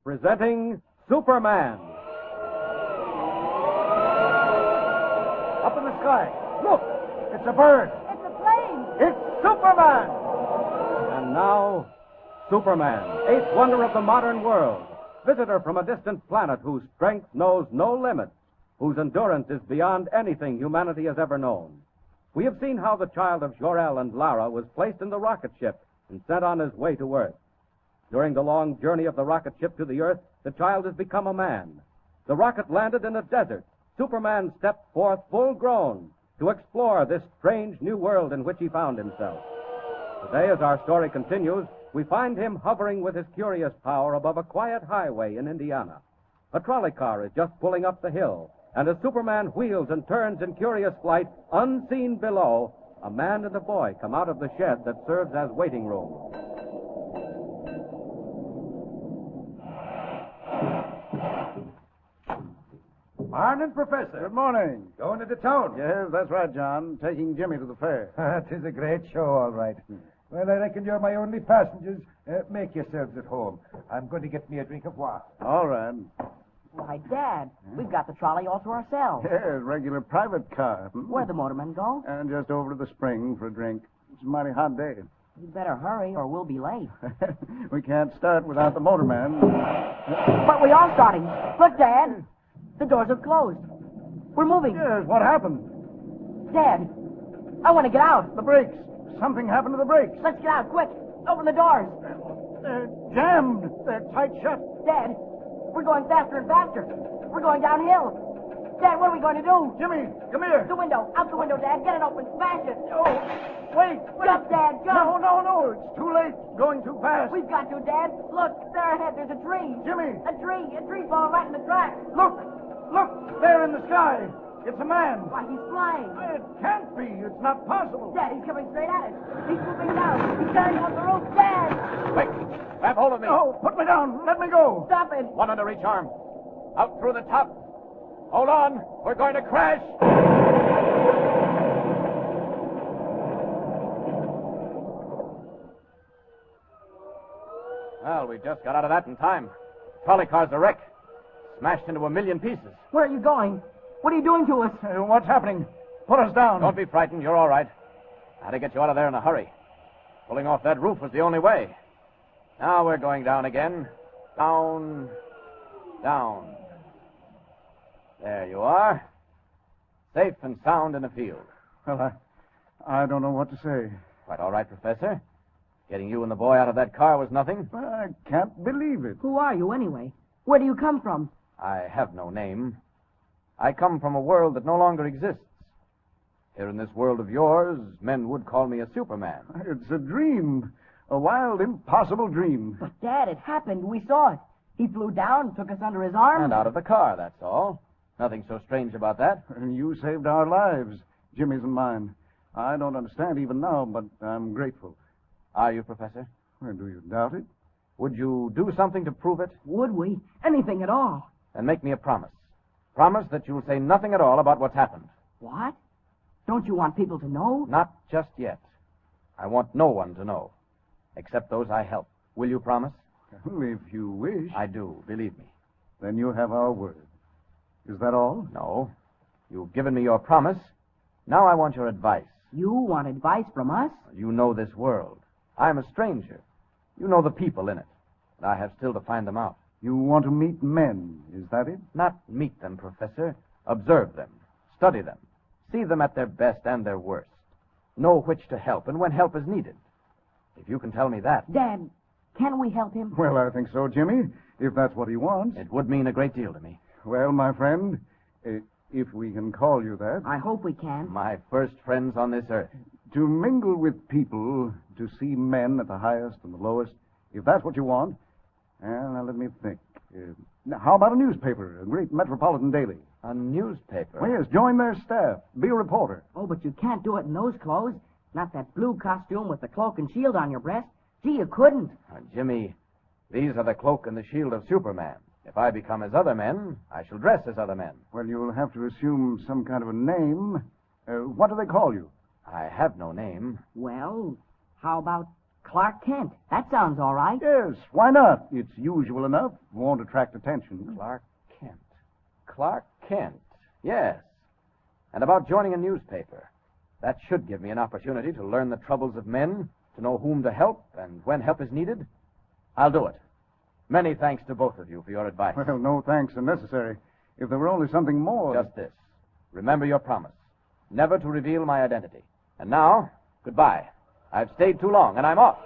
presenting Superman. Up in the sky. Look! It's a bird. It's a plane. It's Superman! And now, Superman, eighth wonder of the modern world, visitor from a distant planet whose strength knows no limits, whose endurance is beyond anything humanity has ever known. We have seen how the child of Jor-El and Lara was placed in the rocket ship and sent on his way to Earth. During the long journey of the rocket ship to the Earth, the child has become a man. The rocket landed in a desert. Superman stepped forth full grown to explore this strange new world in which he found himself. Today, as our story continues, we find him hovering with his curious power above a quiet highway in Indiana. A trolley car is just pulling up the hill, and as Superman wheels and turns in curious flight, unseen below, a man and a boy come out of the shed that serves as waiting room. Morning, Professor. Good morning. Going into town? Yes, that's right, John. Taking Jimmy to the fair. Tis a great show, all right. Well, I reckon you're my only passengers. Make yourselves at home. I'm going to get me a drink of water. All right. Why, Dad, we've got the trolley all to ourselves. Yes, regular private car. Where'd the motorman go? And just over to the spring for a drink. It's a mighty hot day. You'd better hurry or we'll be late. We can't start without the motorman. But we are starting. Look, Dad. The doors have closed. We're moving. Yes, what happened? Dad, I want to get out. The brakes. Something happened to the brakes. Let's get out, quick. Open the doors. They're jammed. They're tight shut. Dad, we're going faster and faster. We're going downhill. Dad, what are we going to do? Jimmy, come here. The window. Out the window, Dad. Get it open. Smash it. Oh, wait. Jump, Dad. Jump. No. It's too late. Going too fast. We've got to, Dad. Look, there ahead. There's a tree. Jimmy. A tree. A tree falling right in the tracks. Look. There in the sky. It's a man. Why, he's flying. It can't be. It's not possible. Dad, he's coming straight at us. He's moving down. He's carrying up the roof. Dad! Quick! Grab hold of me. No, put me down. Let me go. Stop it. One under each arm. Out through the top. Hold on. We're going to crash. Well, we just got out of that in time. Trolley car's a wreck. Smashed into a million pieces. Where are you going? What are you doing to us? What's happening? Put us down. Don't be frightened. You're all right. I had to get you out of there in a hurry. Pulling off that roof was the only way. Now we're going down again. Down. Down. There you are. Safe and sound in the field. Well, I don't know what to say. Quite all right, Professor. Getting you and the boy out of that car was nothing. I can't believe it. Who are you, anyway? Where do you come from? I have no name. I come from a world that no longer exists. Here in this world of yours, men would call me a Superman. It's a dream. A wild, impossible dream. But, Dad, it happened. We saw it. He flew down, took us under his arm. And out of the car, that's all. Nothing so strange about that. And you saved our lives, Jimmy's and mine. I don't understand even now, but I'm grateful. Are you, Professor? Well, do you doubt it? Would you do something to prove it? Would we? Anything at all. Then make me a promise. Promise that you'll say nothing at all about what's happened. What? Don't you want people to know? Not just yet. I want no one to know, except those I help. Will you promise? Well, if you wish. I do, believe me. Then you have our word. Is that all? No. You've given me your promise. Now I want your advice. You want advice from us? You know this world. I'm a stranger. You know the people in it. And I have still to find them out. You want to meet men, is that it? Not meet them, Professor. Observe them. Study them. See them at their best and their worst. Know which to help and when help is needed. If you can tell me that... Dad, can we help him? Well, I think so, Jimmy, if that's what he wants. It would mean a great deal to me. Well, my friend, if we can call you that. I hope we can. My first friends on this earth. To mingle with people, to see men at the highest and the lowest, if that's what you want. Well, now let me think. Now, how about a newspaper, a great metropolitan daily? A newspaper? Well, yes, join their staff. Be a reporter. Oh, but you can't do it in those clothes. Not that blue costume with the cloak and shield on your breast. Gee, you couldn't. Jimmy, these are the cloak and the shield of Superman. If I become as other men, I shall dress as other men. Well, you'll have to assume some kind of a name. What do they call you? I have no name. Well, how about Clark Kent. That sounds all right. Yes, why not? It's usual enough. Won't attract attention. Clark Kent. Clark Kent. Yes. And about joining a newspaper. That should give me an opportunity to learn the troubles of men, to know whom to help, and when help is needed. I'll do it. Many thanks to both of you for your advice. Well, no thanks are necessary. If there were only something more. Just this. Remember your promise. Never to reveal my identity. And now, goodbye. I've stayed too long, and I'm off.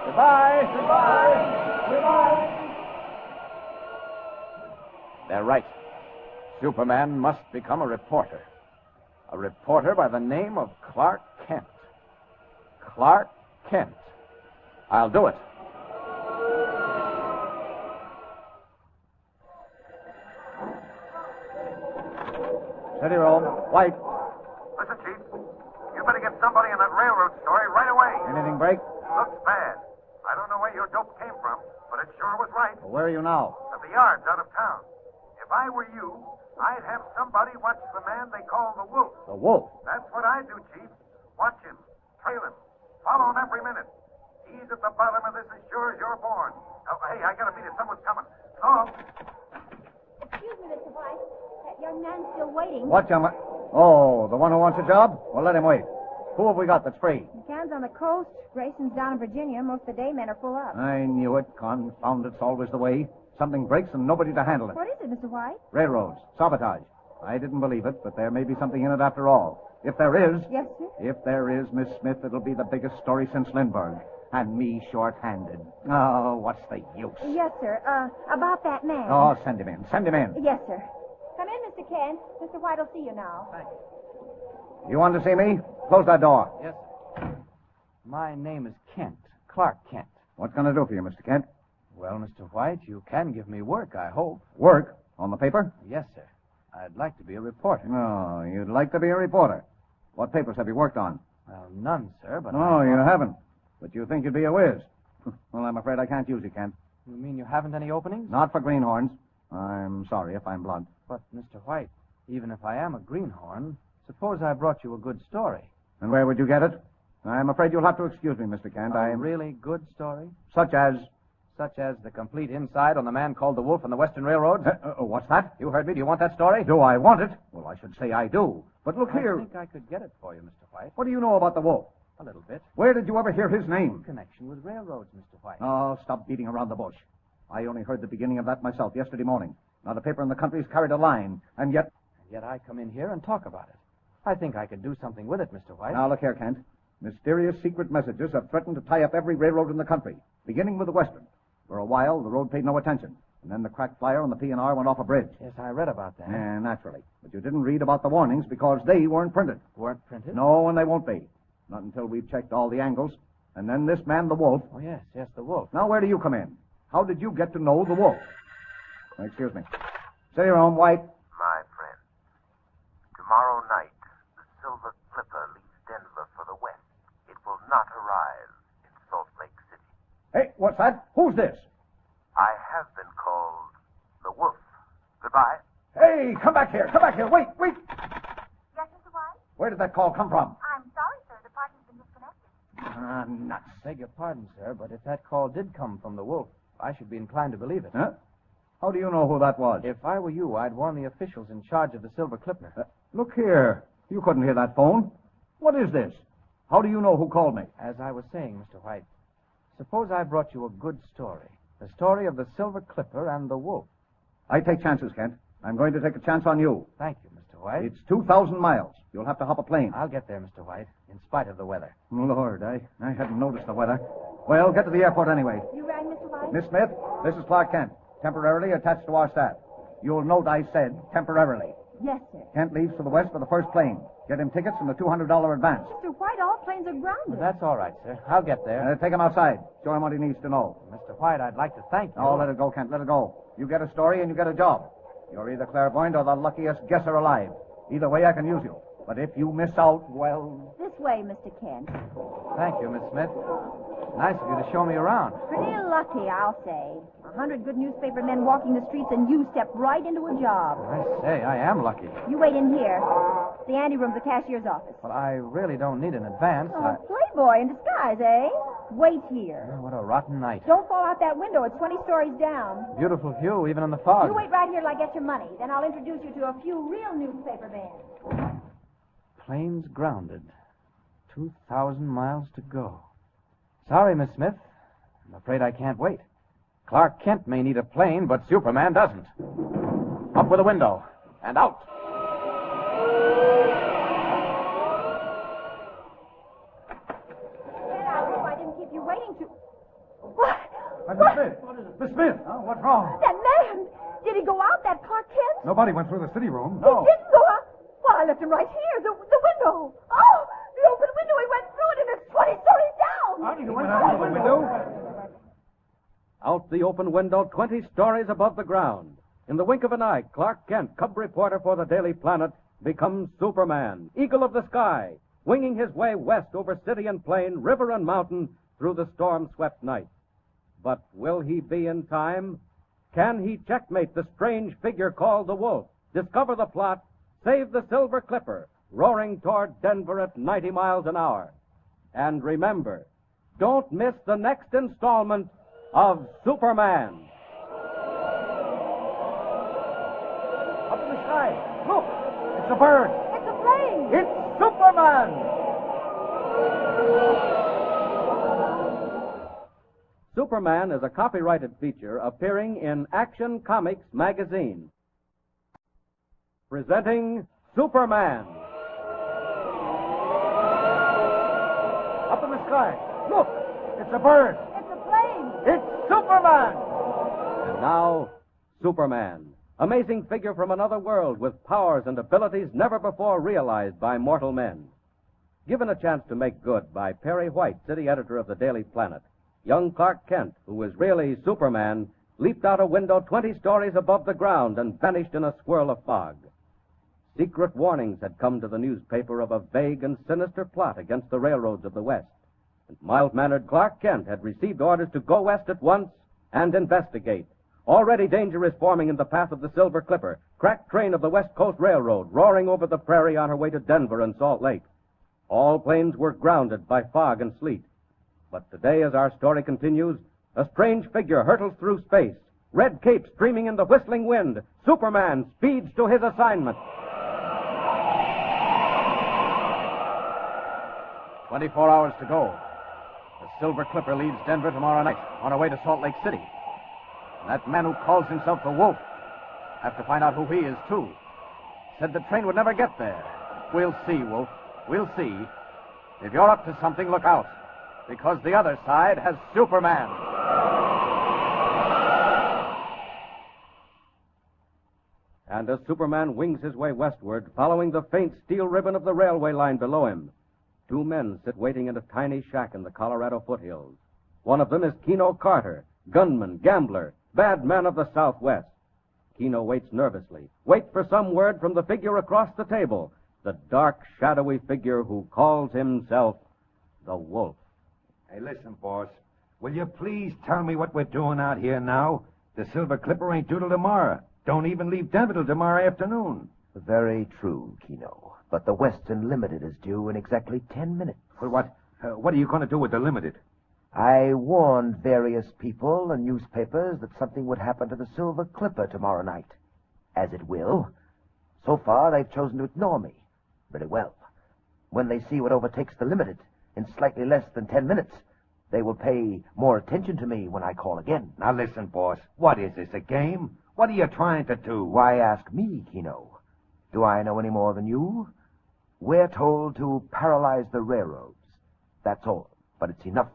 Goodbye. Goodbye. Goodbye. They're right. Superman must become a reporter. A reporter by the name of Clark Kent. Clark Kent. I'll do it. Steady, Rome. White. Listen, Chief. You better get somebody in that railroad story right away. Anything break? Looks bad. I don't know where your dope came from, but it sure was right. Well, where are you now? At the yards out of town. If I were you, I'd have somebody watch the man they call the Wolf. The Wolf. That's what I do, Chief. Watch him. Trail him. Follow him every minute. He's at the bottom of this as sure as you're born. Oh, hey, I gotta beat it. Someone's coming. Oh. Excuse me, Mr. White. That young man's still waiting. What young man? Oh, the one who wants a job? Well, let him wait. Who have we got that's free? McCann's on the coast. Grayson's down in Virginia. Most of the day men are full up. I knew it. Confound it's always the way. Something breaks and nobody to handle it. What is it, Mr. White? Railroads. Sabotage. I didn't believe it, but there may be something in it after all. If there is... Yes, sir? If there is, Miss Smith, it'll be the biggest story since Lindbergh. And me short-handed. Oh, what's the use? Yes, sir. About that man. Oh, send him in. Send him in. Yes, sir. Come in, Mr. Kent. Mr. White will see you now. Thanks. You want to see me? Close that door. Yes. My name is Kent. Clark Kent. What can I do for you, Mr. Kent? Well, Mr. White, you can give me work, I hope. Work? On the paper? Yes, sir. I'd like to be a reporter. Oh, you'd like to be a reporter. What papers have you worked on? Well, none, sir, but... No, you haven't. But you think you'd be a whiz. Well, I'm afraid I can't use you, Kent. You mean you haven't any openings? Not for greenhorns. I'm sorry if I'm blunt. But, Mr. White, even if I am a greenhorn, suppose I brought you a good story. And where would you get it? I'm afraid you'll have to excuse me, Mr. Kent. A really good story? Such as... Such as the complete inside on the man called the Wolf on the Western Railroad? What's that? You heard me. Do you want that story? Do I want it? Well, I should say I do. But look here. I think I could get it for you, Mr. White. What do you know about the Wolf? A little bit. Where did you ever hear his name? Connection with railroads, Mr. White. Oh, stop beating around the bush. I only heard the beginning of that myself yesterday morning. Not a paper in the country's carried a line, and yet... And yet I come in here and talk about it. I think I could do something with it, Mr. White. Now, look here, Kent. Mysterious secret messages have threatened to tie up every railroad in the country, beginning with the Western. For a while, the road paid no attention, and then the cracked flyer on the P&R went off a bridge. Yes, I read about that. Naturally. But you didn't read about the warnings because they weren't printed. Weren't printed? No, and they won't be. Not until we've checked all the angles. And then this man, the Wolf. Oh, yes, the Wolf. Now, where do you come in? How did you get to know the Wolf? Excuse me. Sit your own, White. My friend, tomorrow night, the Silver Clipper leaves Denver for the west. It will not arrive in Salt Lake City. Hey, what's that? Who's this? I have been called the Wolf. Goodbye. Hey, come back here. Come back here. Wait. Yes, Mr. White? Where did that call come from? I'm sorry, sir. The party's been disconnected. Nuts. Beg your pardon, sir, but if that call did come from the Wolf, I should be inclined to believe it. Huh? How do you know who that was? If I were you, I'd warn the officials in charge of the Silver Clipper. Look here. You couldn't hear that phone. What is this? How do you know who called me? As I was saying, Mr. White, suppose I brought you a good story. The story of the Silver Clipper and the Wolf. I take chances, Kent. I'm going to take a chance on you. Thank you, Mr. White. It's 2,000 miles. You'll have to hop a plane. I'll get there, Mr. White, in spite of the weather. Lord, I hadn't noticed the weather. Well, get to the airport anyway. You rang, Mr. White? Miss Smith, this is Clark Kent, temporarily attached to our staff. You'll note I said temporarily. Yes, sir. Kent leaves for the west for the first plane. Get him tickets and a $200 advance. Mr. White, all planes are grounded. That's all right, sir. I'll get there. Take him outside. Show him what he needs to know. Mr. White, I'd like to thank you. Oh, let it go, Kent. Let it go. You get a story and you get a job. You're either clairvoyant or the luckiest guesser alive. Either way, I can use you. But if you miss out, well... This way, Mr. Kent. Thank you, Miss Smith. Nice of you to show me around. Pretty lucky, I'll say. 100 good newspaper men walking the streets and you step right into a job. I say, I am lucky. You wait in here. The anteroom's the cashier's office. Well, I really don't need an advance. Oh, playboy in disguise, eh? Wait here. Oh, what a rotten night. Don't fall out that window. It's 20 stories down. Beautiful view, even in the fog. You wait right here till I get your money. Then I'll introduce you to a few real newspaper men. Plane's grounded. 2,000 miles to go. Sorry, Miss Smith. I'm afraid I can't wait. Clark Kent may need a plane, but Superman doesn't. Up with the window. And out. Get out. Oh, I didn't keep you waiting to... What? Miss Smith. Miss Smith. What's wrong? That man. Did he go out, that Clark Kent? Nobody went through the city room. He didn't go out. Well, I left him right here, the window. Oh, the open window. He went through it, and it's 20 stories down. He went out the window? Out the open window, 20 stories above the ground. In the wink of an eye, Clark Kent, cub reporter for the Daily Planet, becomes Superman, eagle of the sky, winging his way west over city and plain, river and mountain, through the storm-swept night. But will he be in time? Can he checkmate the strange figure called the Wolf, discover the plot, save the Silver Clipper, roaring toward Denver at 90 miles an hour? And remember, don't miss the next installment of Superman. Up in the sky. Look. It's a bird. It's a plane. It's Superman. Superman is a copyrighted feature appearing in Action Comics magazine. Presenting Superman. Up in the sky. Look. It's a bird. It's a plane. It's Superman. And now, Superman. Amazing figure from another world with powers and abilities never before realized by mortal men. Given a chance to make good by Perry White, city editor of the Daily Planet, young Clark Kent, who was really Superman, leaped out a window 20 stories above the ground and vanished in a swirl of fog. Secret warnings had come to the newspaper of a vague and sinister plot against the railroads of the West. And mild-mannered Clark Kent had received orders to go west at once and investigate. Already danger is forming in the path of the Silver Clipper, cracked train of the West Coast Railroad, roaring over the prairie on her way to Denver and Salt Lake. All planes were grounded by fog and sleet. But today, as our story continues, a strange figure hurtles through space. Red cape streaming in the whistling wind. Superman speeds to his assignment. 24 hours to go. The Silver Clipper leaves Denver tomorrow night on her way to Salt Lake City. And that man who calls himself the Wolf, have to find out who he is, too. Said the train would never get there. We'll see, Wolf. We'll see. If you're up to something, look out. Because the other side has Superman. And as Superman wings his way westward, following the faint steel ribbon of the railway line below him, two men sit waiting in a tiny shack in the Colorado foothills. One of them is Keno Carter, gunman, gambler, bad man of the Southwest. Keno waits nervously, waits for some word from the figure across the table, the dark, shadowy figure who calls himself the Wolf. Hey, listen, boss. Will you please tell me what we're doing out here now? The Silver Clipper ain't due till tomorrow. Don't even leave Denver till tomorrow afternoon. Very true, Keno. But the Western Limited is due in exactly 10 minutes. Well, what are you going to do with the Limited? I warned various people and newspapers that something would happen to the Silver Clipper tomorrow night. As it will. So far, they've chosen to ignore me. Very well. When they see what overtakes the Limited in slightly less than 10 minutes, they will pay more attention to me when I call again. Now, listen, boss. What is this, a game? What are you trying to do? Why ask me, Keno? Do I know any more than you? We're told to paralyze the railroads. That's all. But it's enough.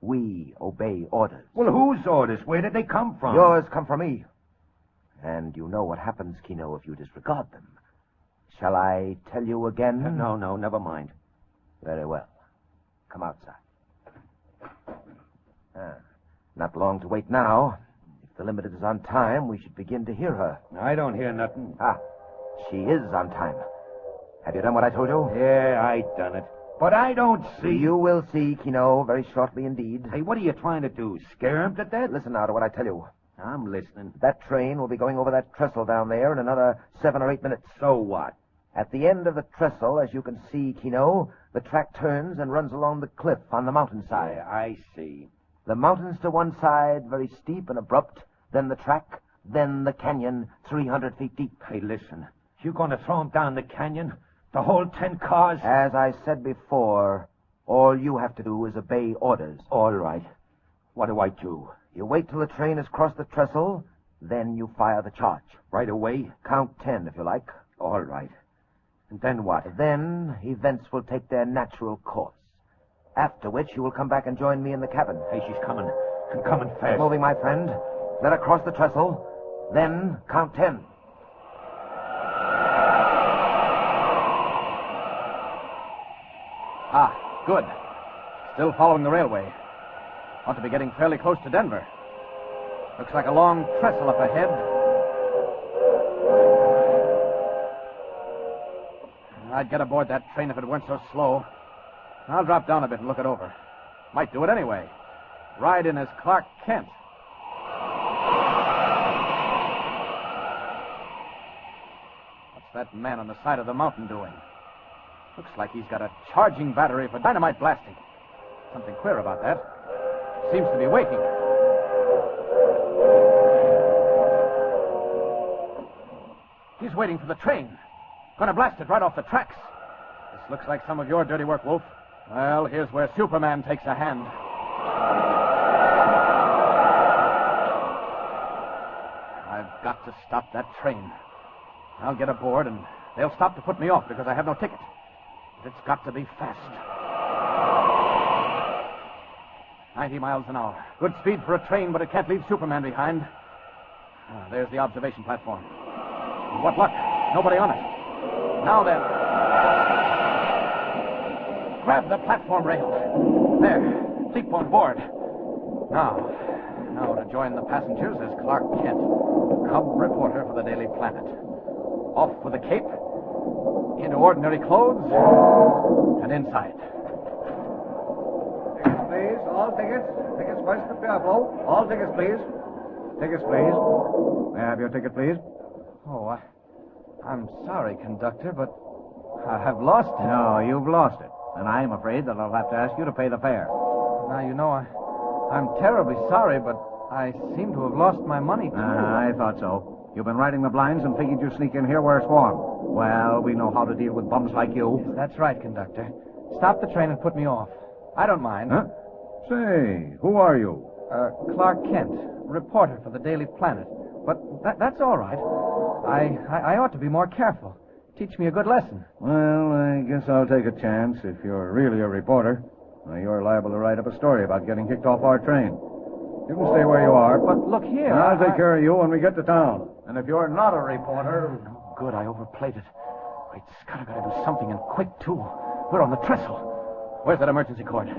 We obey orders. Well, whose orders? Where did they come from? Yours come from me. And you know what happens, Keno, if you disregard them. Shall I tell you again? No, never mind. Very well. Come outside. Not long to wait now. If the Limited is on time, we should begin to hear her. I don't hear nothing. She is on time. Have you done what I told you? Yeah, I done it. But I don't see... You will see, Keno, very shortly indeed. Hey, what are you trying to do? Scare him to death? Listen now to what I tell you. I'm listening. That train will be going over that trestle down there in another 7 or 8 minutes. So what? At the end of the trestle, as you can see, Keno, The track turns and runs along the cliff on the mountainside. Yeah, I see. The mountains to one side, very steep and abrupt, then the track, then the canyon, 300 feet deep. Hey, listen. You going to throw 'em down the canyon? The whole 10 cars? As I said before, all you have to do is obey orders. All right. What do I do? You wait till the train has crossed the trestle, then you fire the charge. Right away? Count 10, if you like. All right. And then what? Then events will take their natural course. After which you will come back and join me in the cabin. Hey, she's coming. And coming Keep fast. moving, my friend. Let her cross the trestle. Then count 10. Ah, good. Still following the railway. Ought to be getting fairly close to Denver. Looks like a long trestle up ahead. I'd get aboard that train if it weren't so slow. I'll drop down a bit and look it over. Might do it anyway. Ride in as Clark Kent. What's that man on the side of the mountain doing? Looks like he's got a charging battery for dynamite blasting. Something queer about that. Seems to be waiting. He's waiting for the train. Gonna blast it right off the tracks. This looks like some of your dirty work, Wolf. Well, here's where Superman takes a hand. I've got to stop that train. I'll get aboard, and they'll stop to put me off because I have no ticket. But it's got to be fast. 90 miles an hour. Good speed for a train, but it can't leave Superman behind. There's the observation platform. What luck. Nobody on it. Now then. Grab the platform rail. There. Leap on board. Now to join the passengers is Clark Kent, cub reporter for the Daily Planet. Off with the cape, into ordinary clothes, and inside. Tickets, please. All tickets. Tickets first to Pueblo. All tickets, please. Tickets, please. May I have your ticket, please? Oh, I'm sorry, conductor, but I've lost it. No, you've lost it. And I'm afraid that I'll have to ask you to pay the fare. Now, you know, I'm terribly sorry, but I seem to have lost my money, too. I thought so. You've been riding the blinds and figured you'd sneak in here where it's warm. Well, we know how to deal with bums like you. Yes, that's right, conductor. Stop the train and put me off. I don't mind. Huh? Say, who are you? Clark Kent, reporter for the Daily Planet. But that's all right. I ought to be more careful. Teach me a good lesson. Well, I guess I'll take a chance if you're really a reporter. Now, you're liable to write up a story about getting kicked off our train. You can stay where you are. But look here. I'll take care of you when we get to town. And if you're not a reporter... No good. I overplayed it. Great Scott, I gotta do something, and quick, too. We're on the trestle. Where's that emergency cord? Hey,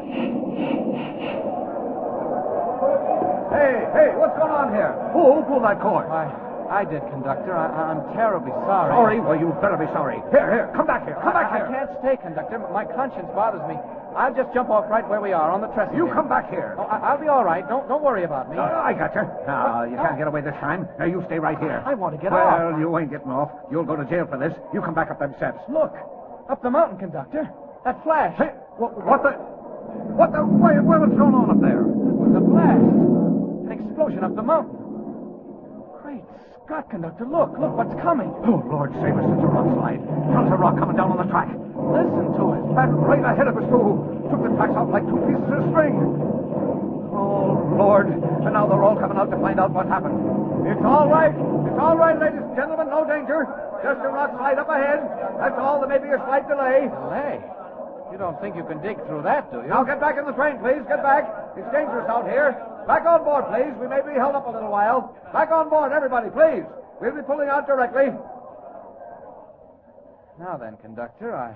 what's going on here? Who pulled that cord? I did, conductor. I'm terribly sorry. Sorry? Well, you better be sorry. Here, come back here. I can't stay, conductor. My conscience bothers me. I'll just jump off right where we are on the trestle. You here. come back here. Oh, I'll be all right. Don't worry about me. I got you. No, you can't get away this time. Now, you stay right here. I want to get off. Well, you ain't getting off. You'll go to jail for this. You come back up them steps. Look, up the mountain, conductor. That flash. Hey, what the... What's going on up there? It was a blast. An explosion up the mountain. Great Scott, conductor. Look what's coming. Oh, Lord save us. It's a rock slide. Tons of rock coming down on the track. Listen to it. And right ahead of us, too. Took the tracks out like two pieces of string. Oh, Lord. And now they're all coming out to find out what happened. It's all right. It's all right, ladies and gentlemen. No danger. Just a rock slide up ahead. That's all. There may be a slight delay. Delay? You don't think you can dig through that, do you? Now get back in the train, please. Get back. It's dangerous out here. Back on board, please. We may be held up a little while. Back on board, everybody, please. We'll be pulling out directly. Now then, conductor, I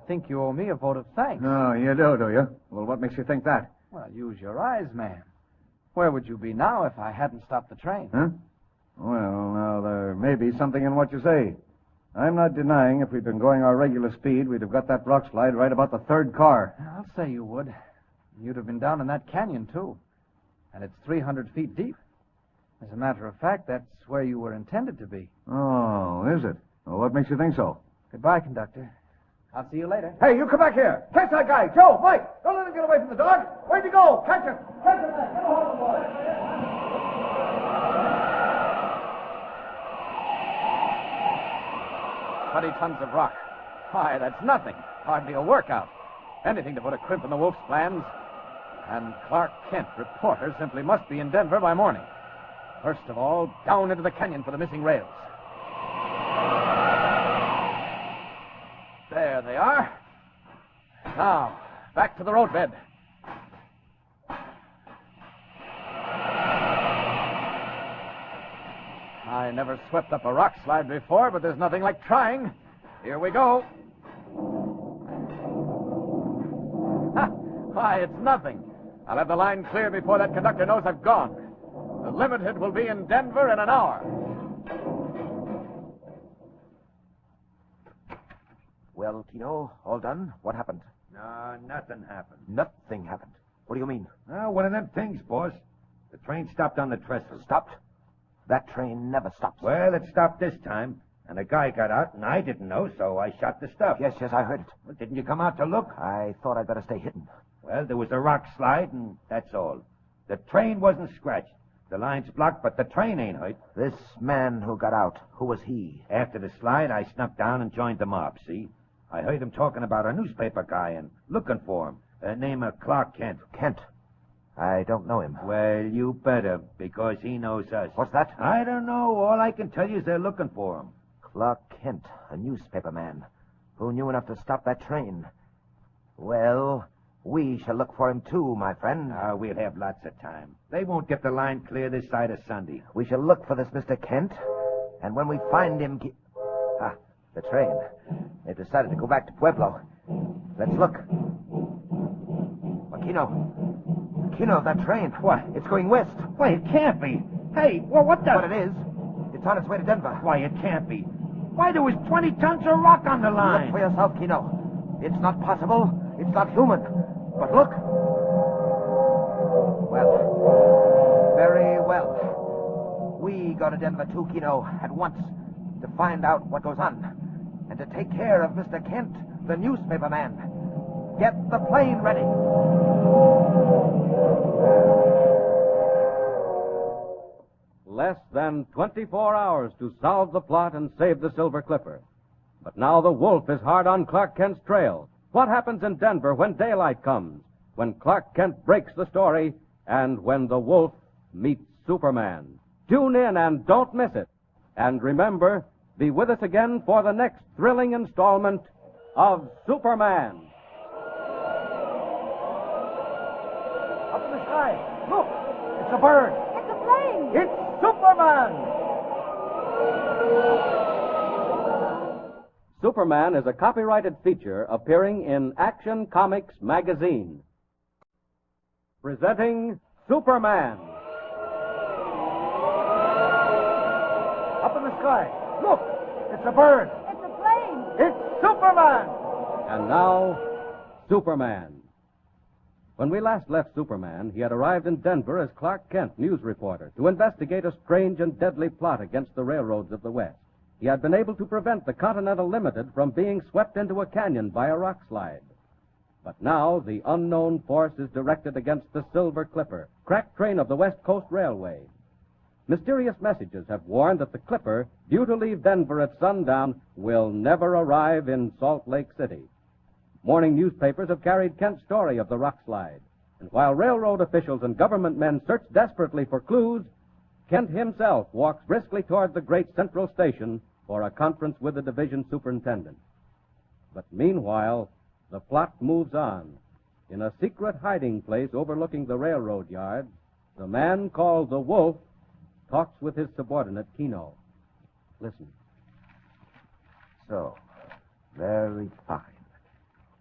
think you owe me a vote of thanks. No, you do you? Well, what makes you think that? Well, use your eyes, man. Where would you be now if I hadn't stopped the train? Huh? Well, now, there may be something in what you say. I'm not denying if we'd been going our regular speed, we'd have got that rock slide right about the third car. I'll say you would. You'd have been down in that canyon, too. And it's 300 feet deep. As a matter of fact, that's where you were intended to be. Oh, is it? Well, what makes you think so? Goodbye, conductor. I'll see you later. Hey, you come back here. Catch that guy. Joe, Mike, don't let him get away from the dog. Where'd he go? Catch him. Catch him, man. Get a hold of the boy. 20 tons of rock. Why, that's nothing. Hardly a workout. Anything to put a crimp in the Wolf's plans. And Clark Kent, reporter, simply must be in Denver by morning. First of all, down into the canyon for the missing rails. There they are. Now, back to the roadbed. I never swept up a rock slide before, but there's nothing like trying. Here we go. Ha! Why, it's nothing. I'll have the line clear before that conductor knows I've gone. The Limited will be in Denver in an hour. Well, Kino, all done? What happened? No, nothing happened. Nothing happened. What do you mean? One of them things, boss. The train stopped on the trestle. Stopped? That train never stops. Well, it stopped this time, and a guy got out, and I didn't know, so I shot the stuff. Yes, I heard it. Well, didn't you come out to look? I thought I'd better stay hidden. Well, there was a rock slide, and that's all. The train wasn't scratched. The line's blocked, but the train ain't hurt. This man who got out, who was he? After the slide, I snuck down and joined the mob, see? I heard him talking about a newspaper guy and looking for him. Name of Clark Kent. Kent. I don't know him. Well, you better, because he knows us. What's that? I don't know. All I can tell you is they're looking for him. Clark Kent, a newspaper man, who knew enough to stop that train. Well, we shall look for him too, my friend. We'll have lots of time. They won't get the line clear this side of Sunday. We shall look for this Mr. Kent, and when we find him... the train. They've decided to go back to Pueblo. Let's look. Kino, that train. What? It's going west. Why, it can't be. Hey, well, what the... But it is. It's on its way to Denver. Why, it can't be. Why, there was 20 tons of rock on the line. Look for yourself, Kino. It's not possible. It's not human. But look. Well, very well. We go to Denver too, Kino, at once, to find out what goes on, and to take care of Mr. Kent, the newspaper man. Get the plane ready. Less than 24 hours to solve the plot and save the Silver Clipper. But now the Wolf is hard on Clark Kent's trail. What happens in Denver when daylight comes? When Clark Kent breaks the story, and when the Wolf meets Superman? Tune in and don't miss it. And remember, be with us again for the next thrilling installment of Superman. Up in the sky. Look. It's a bird. It's a plane. It's Superman. Superman is a copyrighted feature appearing in Action Comics magazine. Presenting Superman. Up in the sky. Look. It's a bird. It's a plane. It's Superman. And now, Superman. When we last left Superman, he had arrived in Denver as Clark Kent, news reporter, to investigate a strange and deadly plot against the railroads of the West. He had been able to prevent the Continental Limited from being swept into a canyon by a rock slide. But now the unknown force is directed against the Silver Clipper, crack train of the West Coast Railway. Mysterious messages have warned that the Clipper, due to leave Denver at sundown, will never arrive in Salt Lake City. Morning newspapers have carried Kent's story of the rock slide. And while railroad officials and government men search desperately for clues, Kent himself walks briskly toward the great central station for a conference with the division superintendent. But meanwhile, the plot moves on. In a secret hiding place overlooking the railroad yards, the man called the Wolf talks with his subordinate, Kino. Listen. So, very fine.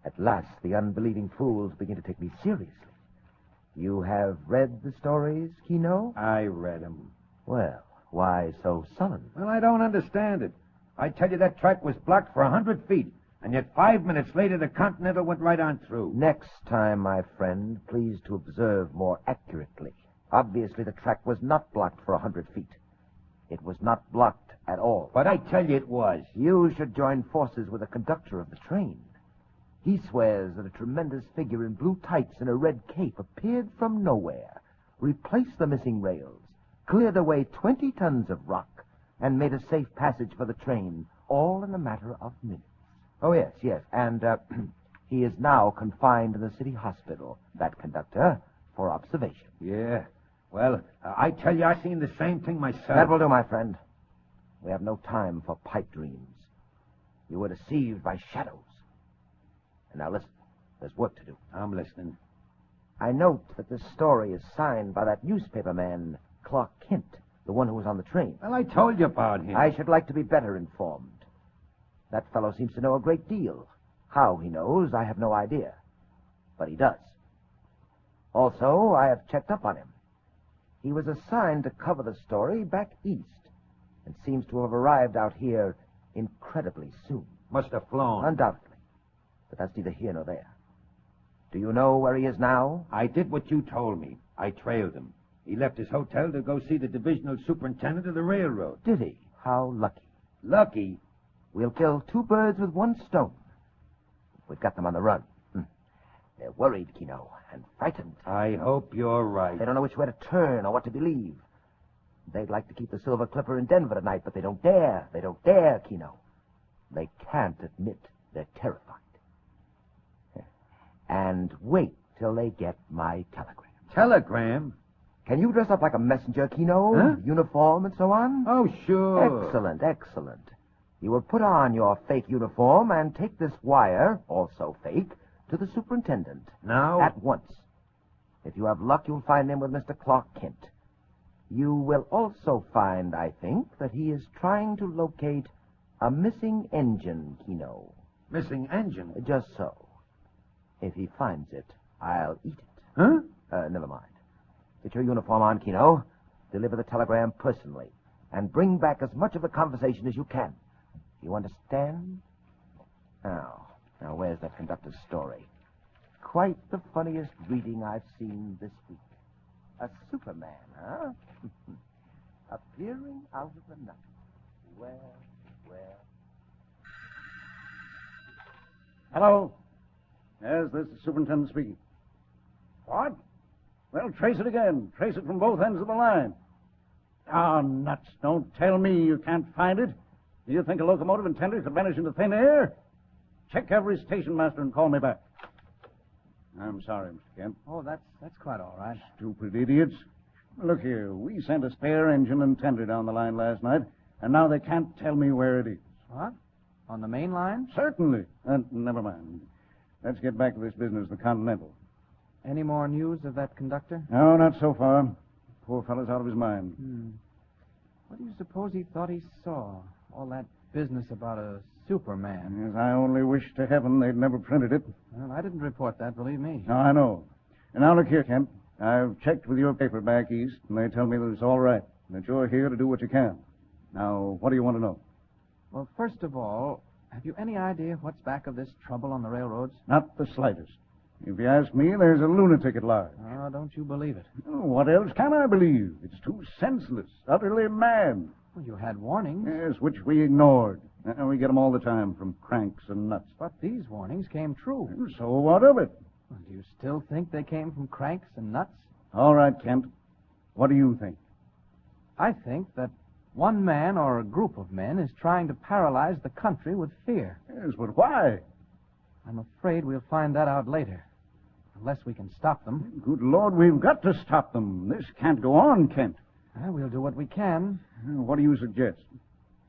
At last, the unbelieving fools begin to take me seriously. You have read the stories, Kino? I read them. Well, why so sullen? Well, I don't understand it. I tell you, that track was blocked for 100 feet, and yet 5 minutes later, the Continental went right on through. Next time, my friend, please to observe more accurately. Obviously, the track was not blocked for 100 feet. It was not blocked at all. But I tell you it was. You should join forces with the conductor of the train. He swears that a tremendous figure in blue tights and a red cape appeared from nowhere, replaced the missing rails, cleared away 20 tons of rock, and made a safe passage for the train, all in a matter of minutes. Oh, yes. And he is now confined in the city hospital, that conductor, for observation. Yeah. Well, I tell you, I seen the same thing myself. That will do, my friend. We have no time for pipe dreams. You were deceived by shadows. And now listen, there's work to do. I'm listening. I note that this story is signed by that newspaper man, Clark Kent, the one who was on the train. Well, I told you about him. I should like to be better informed. That fellow seems to know a great deal. How he knows, I have no idea. But he does. Also, I have checked up on him. He was assigned to cover the story back east, and seems to have arrived out here incredibly soon. Must have flown. Undoubtedly. But that's neither here nor there. Do you know where he is now? I did what you told me. I trailed him. He left his hotel to go see the divisional superintendent of the railroad. Did he? How lucky. Lucky? We'll kill 2 birds with 1 stone. We've got them on the run. They're worried, Kino, and frightened. I hope you're right. They don't know which way to turn or what to believe. They'd like to keep the Silver Clipper in Denver tonight, but they don't dare. They don't dare, Kino. They can't admit they're terrified. And wait till they get my telegram. Telegram? Can you dress up like a messenger, Kino? Huh? Uniform and so on? Oh, sure. Excellent, excellent. You will put on your fake uniform and take this wire, also fake, to the superintendent. Now? At once. If you have luck, you'll find him with Mr. Clark Kent. You will also find, I think, that he is trying to locate a missing engine, Kino. Missing engine? Just so. If he finds it, I'll eat it. Huh? Never mind. Get your uniform on, Kino. Deliver the telegram personally. And bring back as much of the conversation as you can. You understand? Now, where's that conductor's story? Quite the funniest reading I've seen this week. A Superman, huh? Appearing out of the night. Where? Hello? Yes, this is the superintendent speaking. What? Well, trace it again. Trace it from both ends of the line. Oh, nuts. Don't tell me you can't find it. Do you think a locomotive and tender could vanish into thin air? Check every station master and call me back. I'm sorry, Mr. Kent. Oh, that's quite all right. Stupid idiots. Look here, we sent a spare engine and tender down the line last night, and now they can't tell me where it is. What? On the main line? Certainly. Never mind. Let's get back to this business, the Continental. Any more news of that conductor? No, not so far. Poor fellow's out of his mind. What do you suppose he thought he saw? All that business about a Superman. Yes, I only wish to heaven they'd never printed it. Well, I didn't report that, believe me. No, I know. And now look here, Kent. I've checked with your paper back east, and they tell me that it's all right, and that you're here to do what you can. Now, what do you want to know? Well, first of all, have you any idea what's back of this trouble on the railroads? Not the slightest. If you ask me, there's a lunatic at large. Oh, don't you believe it? Oh, what else can I believe? It's too senseless, utterly mad. Well, you had warnings. Yes, which we ignored. We get them all the time from cranks and nuts. But these warnings came true. So what of it? Well, do you still think they came from cranks and nuts? All right, Kent. What do you think? I think that one man or a group of men is trying to paralyze the country with fear. Yes, but why? I'm afraid we'll find that out later. Unless we can stop them. Good Lord, we've got to stop them. This can't go on, Kent. Well, we'll do what we can. What do you suggest?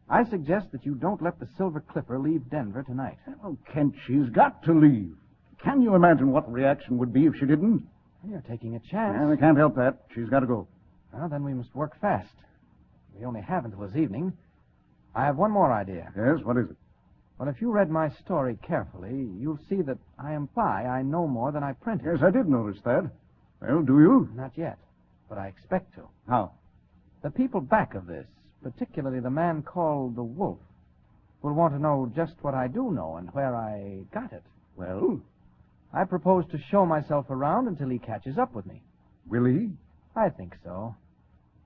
I suggest that you don't let the Silver Clipper leave Denver tonight. Oh, Kent, she's got to leave. Can you imagine what the reaction would be if she didn't? You're taking a chance. We can't help that. She's got to go. Well, then we must work fast. We only have until this evening. I have one more idea. Yes, what is it? Well, if you read my story carefully, you'll see that I imply I know more than I printed. Yes, I did notice that. Well, do you? Not yet, but I expect to. How? The people back of this, particularly the man called the Wolf, will want to know just what I do know and where I got it. Well? I propose to show myself around until he catches up with me. Will he? I think so.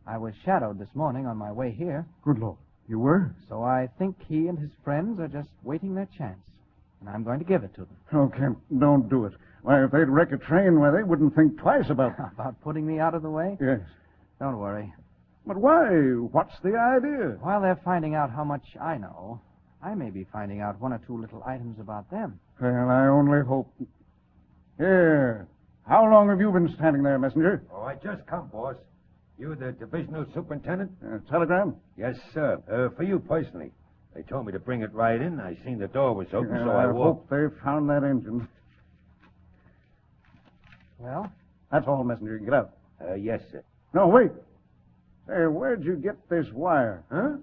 I was shadowed this morning on my way here. Good Lord. You were? So I think he and his friends are just waiting their chance. and I'm going to give it to them. Oh, Kent, don't do it. Why, if they'd wreck a train, why, they wouldn't think twice about it. About putting me out of the way? Yes. Don't worry. But why? What's the idea? While they're finding out how much I know, I may be finding out one or two little items about them. Well, I only hope... Here. How long have you been standing there, messenger? Oh, I just come, boss. You the divisional superintendent? Telegram? Yes, sir. For you personally. They told me to bring it right in. I seen the door was open, so I I walked. hope they found that engine. Well? That's all, messenger. Get out. Yes, sir. No, wait. Say, where'd you get this wire? Huh?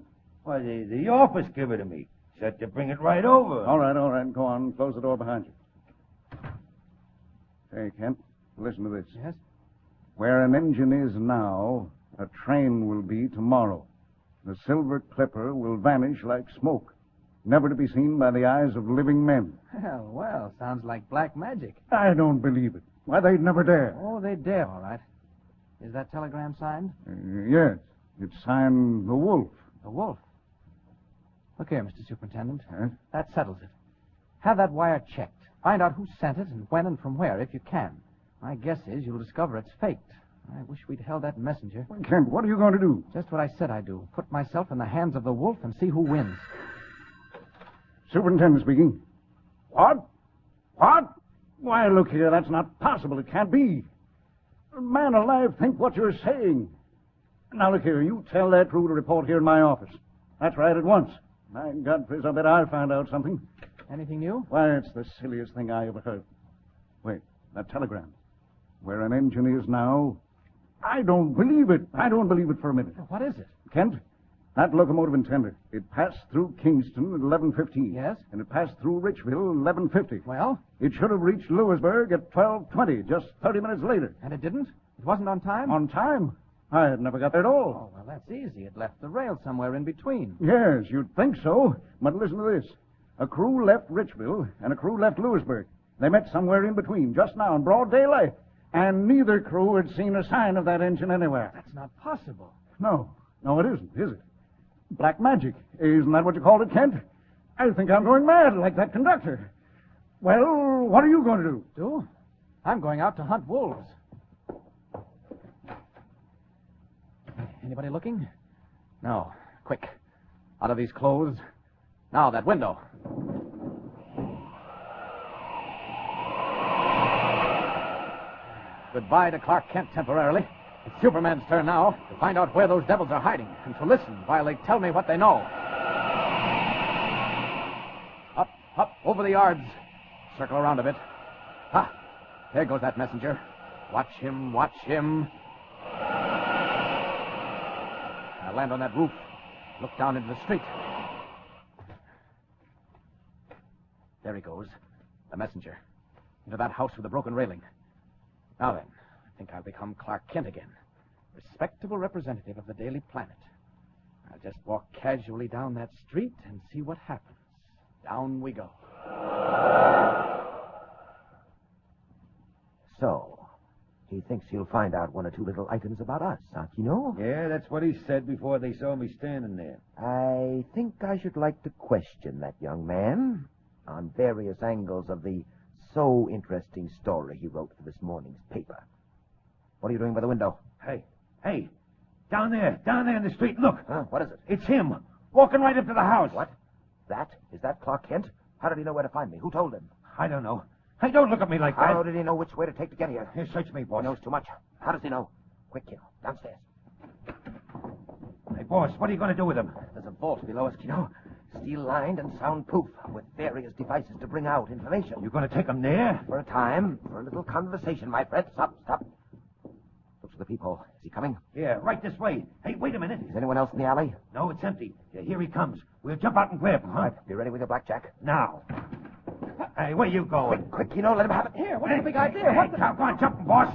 Why, the office gave it to me. Said to bring it right over. All right. Go on. Close the door behind you. Hey, Kent, listen to this. Yes? Where an engine is now, a train will be tomorrow. The Silver Clipper will vanish like smoke, never to be seen by the eyes of living men. Well, sounds like black magic. I don't believe it. Why, they'd never dare. Oh, they dare, all right. Is that telegram signed? Yes. It's signed The Wolf. The Wolf. Look here, Mr. Superintendent. Huh? That settles it. Have that wire checked. Find out who sent it and when and from where, if you can. My guess is you'll discover it's faked. I wish we'd held that messenger. Well, Kent, what are you going to do? Just what I said I'd do. Put myself in the hands of the wolf and see who wins. Superintendent speaking. What? Why, look here, that's not possible. It can't be. Man alive, think what you're saying. Now, look here, you tell that crew to report here in my office. That's right, at once. My God, Frizz, I bet I found out something. Anything new? Why, it's the silliest thing I ever heard. Wait, that telegram. Where an engine is now... I don't believe it. I don't believe it for a minute. What is it? Kent, that locomotive and tender, it passed through Kingston at 11:15. Yes? And it passed through Richville at 11:50. Well? It should have reached Lewisburg at 12:20, just 30 minutes later. And it didn't? It wasn't on time? On time? I had never got there at all. Oh, well, that's easy. It left the rail somewhere in between. Yes, you'd think so. But listen to this. A crew left Richville and a crew left Lewisburg. They met somewhere in between, just now in broad daylight. And neither crew had seen a sign of that engine anywhere. That's not possible. No, it isn't, is it? Black magic. Isn't that what you called it, Kent? I think I'm going mad like that conductor. Well, what are you going to do? Do? I'm going out to hunt wolves. Anybody looking? No. Quick. Out of these clothes. Now, that window. Goodbye to Clark Kent temporarily. It's Superman's turn now to find out where those devils are hiding and to listen while they tell me what they know. Up, over the yards. Circle around a bit. Ha! There goes that messenger. Watch him. I'll land on that roof. Look down into the street. There he goes. The messenger. Into that house with the broken railing. Now then, I think I'll become Clark Kent again. Respectable representative of the Daily Planet. I'll just walk casually down that street and see what happens. Down we go. So, he thinks he'll find out one or two little items about us, huh, Kino? Yeah, that's what he said before they saw me standing there. I think I should like to question that young man on various angles of the so interesting story he wrote for this morning's paper. What are you doing by the window? Hey, down there in the street, look. Huh? What is it? It's him, walking right up to the house. What? Is that Clark Kent? How did he know where to find me? Who told him? I don't know. Hey, don't look at me like that. How did he know which way to take to get here? Here, search me, boss. He knows too much. How does he know? Quick, Kino. Downstairs. Hey, boss, what are you going to do with him? There's a vault below us, Kino. Steel-lined and soundproof, with various devices to bring out information. You going to take him there? For a time. For a little conversation, my friend. Stop. Look to the peephole. Is he coming? Yeah, right this way. Hey, wait a minute. Is anyone else in the alley? No, it's empty. Yeah, here he comes. We'll jump out and grab him, huh? All right. Be ready with your blackjack. Now. Hey, where you going? Quick, Kino. Let him have it. Here, what's the big idea? Hey, come on, jump, boss.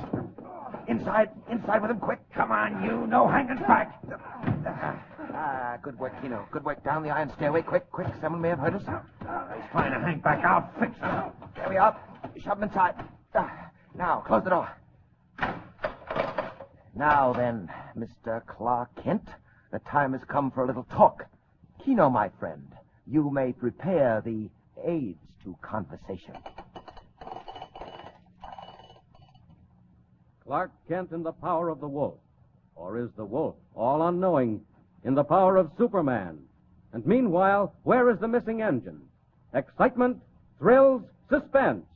Inside with him, quick. Come on, you. No hanging back. Good work, Kino. Good work. Down the iron stairway. Quick. Someone may have heard us. He's trying to hang back. I'll fix him. There we are. Shove him inside. Now, close the door. Now then, Mr. Clark Kent, the time has come for a little talk. Kino, my friend, you may prepare the AIDS to conversation. Clark Kent in the power of the wolf. Or is the wolf, all unknowing, in the power of Superman? And meanwhile, where is the missing engine? Excitement, thrills, suspense.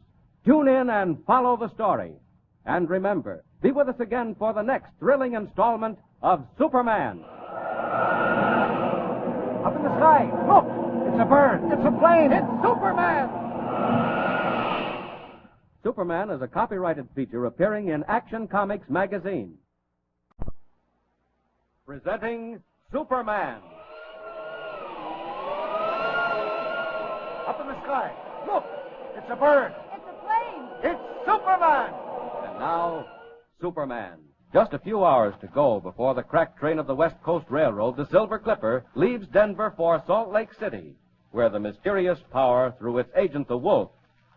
Tune in and follow the story. And remember, be with us again for the next thrilling installment of Superman. Up in the sky. Look! It's a bird. It's a plane. It's Superman! Superman is a copyrighted feature appearing in Action Comics magazine. Presenting Superman. Up in the sky. Look! It's a bird. It's a plane. It's Superman! And now, Superman. Just a few hours to go before the crack train of the West Coast Railroad, the Silver Clipper, leaves Denver for Salt Lake City, where the mysterious power, through its agent the Wolf,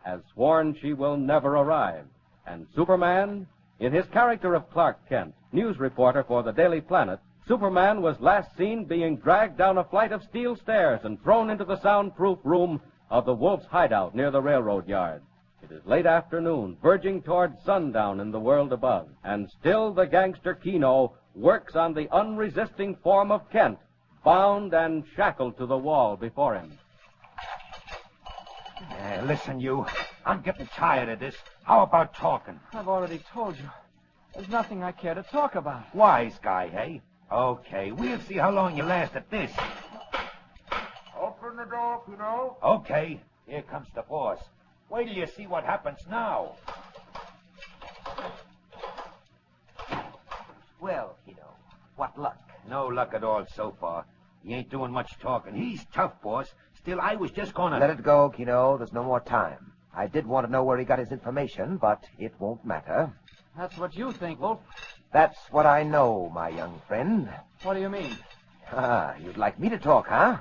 has sworn she will never arrive. And Superman, in his character of Clark Kent, news reporter for the Daily Planet, Superman was last seen being dragged down a flight of steel stairs and thrown into the soundproof room of the Wolf's hideout near the railroad yard. It is late afternoon, verging toward sundown in the world above, and still the gangster Keno works on the unresisting form of Kent, bound and shackled to the wall before him. Listen, you. I'm getting tired of this. How about talking? I've already told you. There's nothing I care to talk about. Wise guy, hey? Okay, we'll see how long you last at this. Open the door, Pino. Okay, here comes the boss. Wait till you see what happens now. Well, what luck? No luck at all so far. He ain't doing much talking. He's tough, boss. Still, I was just gonna... Let it go, Keno. There's no more time. I did want to know where he got his information, but it won't matter. That's what you think, Wolf. That's what I know, my young friend. What do you mean? Ah, you'd like me to talk, huh?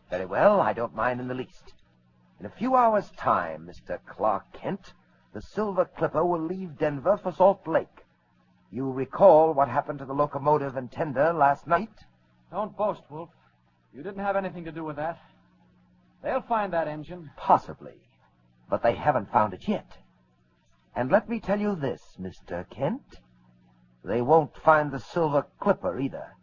Very well, I don't mind in the least. In a few hours' time, Mr. Clark Kent, the Silver Clipper will leave Denver for Salt Lake. You recall what happened to the locomotive and tender last night? Don't boast, Wolf. You didn't have anything to do with that. They'll find that engine. Possibly. But they haven't found it yet. And let me tell you this, Mr. Kent. They won't find the Silver Clipper either.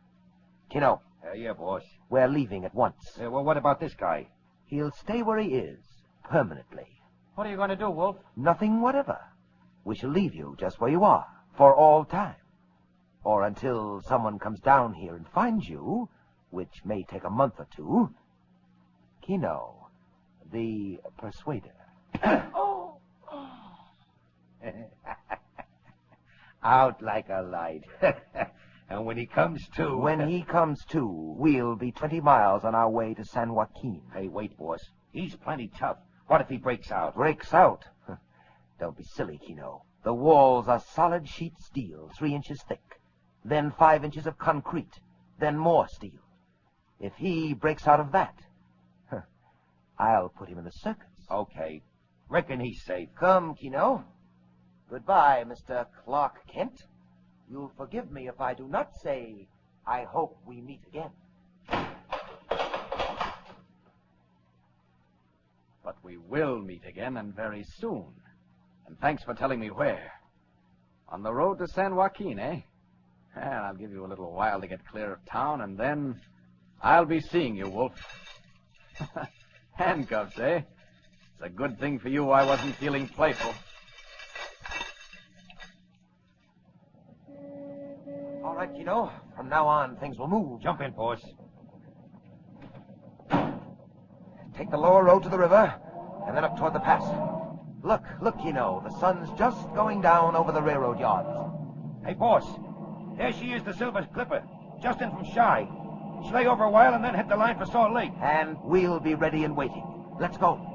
Keno, Yeah, boss. we're leaving at once. Well, what about this guy? He'll stay where he is, permanently. What are you going to do, Wolf? Nothing whatever. We shall leave you just where you are, for all time. Or until someone comes down here and finds you, which may take a month or two. Keno, the persuader. Oh! Out like a light. And when he comes to... When he comes to, we'll be 20 miles on our way to San Joaquin. Hey, wait, boss. He's plenty tough. What if he breaks out? Breaks out? Don't be silly, Keno. The walls are solid sheet steel, 3 inches thick. Then 5 inches of concrete. Then more steel. If he breaks out of that, I'll put him in the circus. Okay. Reckon he's safe. Come, Keno. Goodbye, Mr. Clark Kent. You'll forgive me if I do not say, I hope we meet again. But we will meet again, and very soon. And thanks for telling me where. On the road to San Joaquin, eh? Well, I'll give you a little while to get clear of town, and then I'll be seeing you, Wolf. Handcuffs, eh? It's a good thing for you I wasn't feeling playful. All right, Keno. From now on, things will move. Jump in, boss. Take the lower road to the river, and then up toward the pass. Look, Keno. The sun's just going down over the railroad yards. Hey, boss. There she is, the Silver Clipper. Just in from Shy. She'll lay over a while and then hit the line for Salt Lake. And we'll be ready and waiting. Let's go.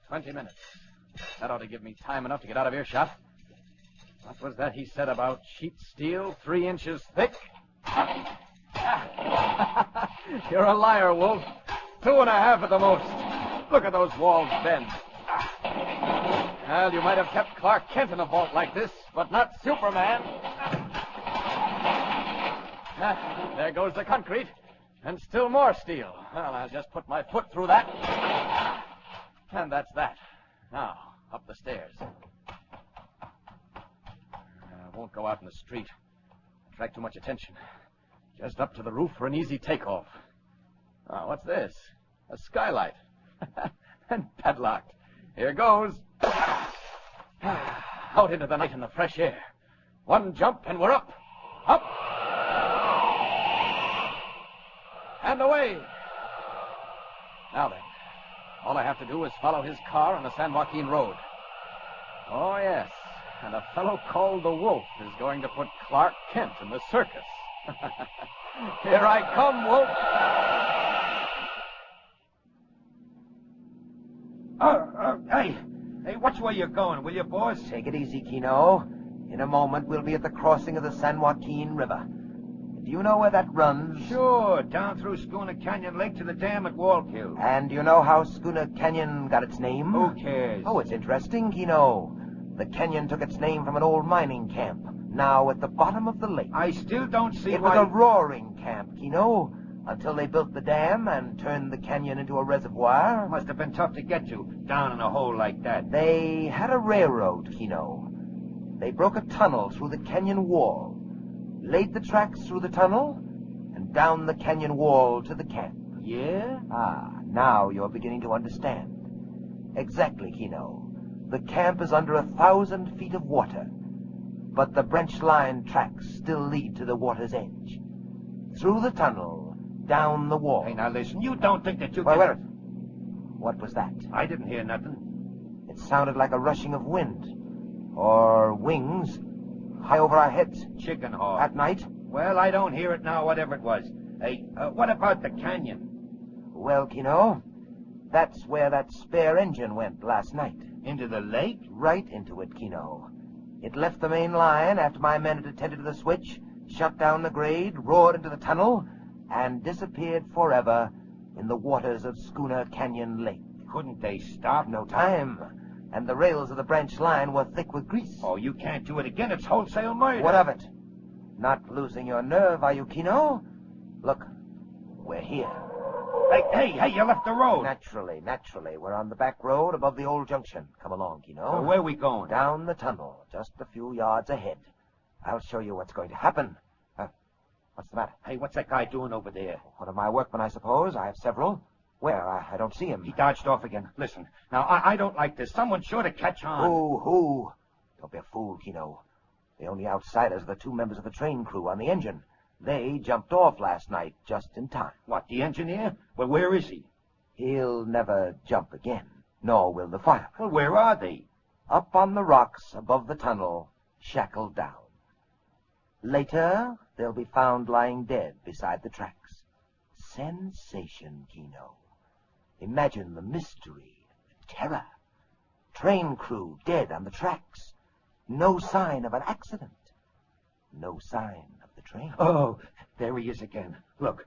"20 minutes. That ought to give me time enough to get out of earshot. What was that he said about sheet steel, 3 inches thick? You're a liar, Wolf. 2.5 at the most. Look at those walls bend. Well, you might have kept Clark Kent in a vault like this, but not Superman. There goes the concrete. And still more steel. Well, I'll just put my foot through that. And that's that. Now, up the stairs. I won't go out in the street. Attract too much attention. Just up to the roof for an easy takeoff. Oh, what's this? A skylight. And padlocked. Here goes. Out into the night in the fresh air. One jump and we're up. Up. And away. Now then, all I have to do is follow his car on the San Joaquin Road. Oh, yes. And a fellow called the Wolf is going to put Clark Kent in the circus. Here I come, Wolf. Hey, watch where you're going, will you, boss? Take it easy, Kino. In a moment, we'll be at the crossing of the San Joaquin River. Do you know where that runs? Sure, down through Schooner Canyon Lake to the dam at Wallkill. And do you know how Schooner Canyon got its name? Who cares? Oh, it's interesting, Kino. The canyon took its name from an old mining camp, now at the bottom of the lake. I still don't see It why... was a roaring camp, Kino, until they built the dam and turned the canyon into a reservoir. Must have been tough to get to, down in a hole like that. They had a railroad, Kino. They broke a tunnel through the canyon wall, laid the tracks through the tunnel, and down the canyon wall to the camp. Yeah? Ah, now you're beginning to understand. Exactly, Kino. The camp is under 1,000 feet of water, but the branch line tracks still lead to the water's edge. Through the tunnel, down the wall. Hey, now listen, you don't think that you Wait, can... wait. What was that? I didn't hear nothing. It sounded like a rushing of wind. Or wings. High over our heads. Chicken hawk. At night? Well, I don't hear it now, whatever it was. Hey, what about the canyon? Well, Kino, that's where that spare engine went last night. Into the lake? Right into it, Kino. It left the main line after my men had attended to the switch, shut down the grade, roared into the tunnel, and disappeared forever in the waters of Schooner Canyon Lake. Couldn't they stop? No time. And the rails of the branch line were thick with grease. Oh, you can't do it again. It's wholesale murder. What of it? Not losing your nerve, are you, Kino? Look, we're here. Hey, you left the road. Naturally. We're on the back road above the old junction. Come along, Kino. Where are we going? Down the tunnel, just a few yards ahead. I'll show you what's going to happen. What's the matter? Hey, what's that guy doing over there? One of my workmen, I suppose. I have several. Where? I don't see him. He dodged off again. Listen, now, I don't like this. Someone's sure to catch on. Who? Don't be a fool, Kino. The only outsiders are the two members of the train crew on the engine. They jumped off last night just in time. What, the engineer? Well, where is he? He'll never jump again, nor will the firemen. Well, where are they? Up on the rocks above the tunnel, shackled down. Later, they'll be found lying dead beside the tracks. Sensation, Kino. Imagine the mystery, the terror. Train crew dead on the tracks. No sign of an accident. No sign of the train. Oh, there he is again. Look.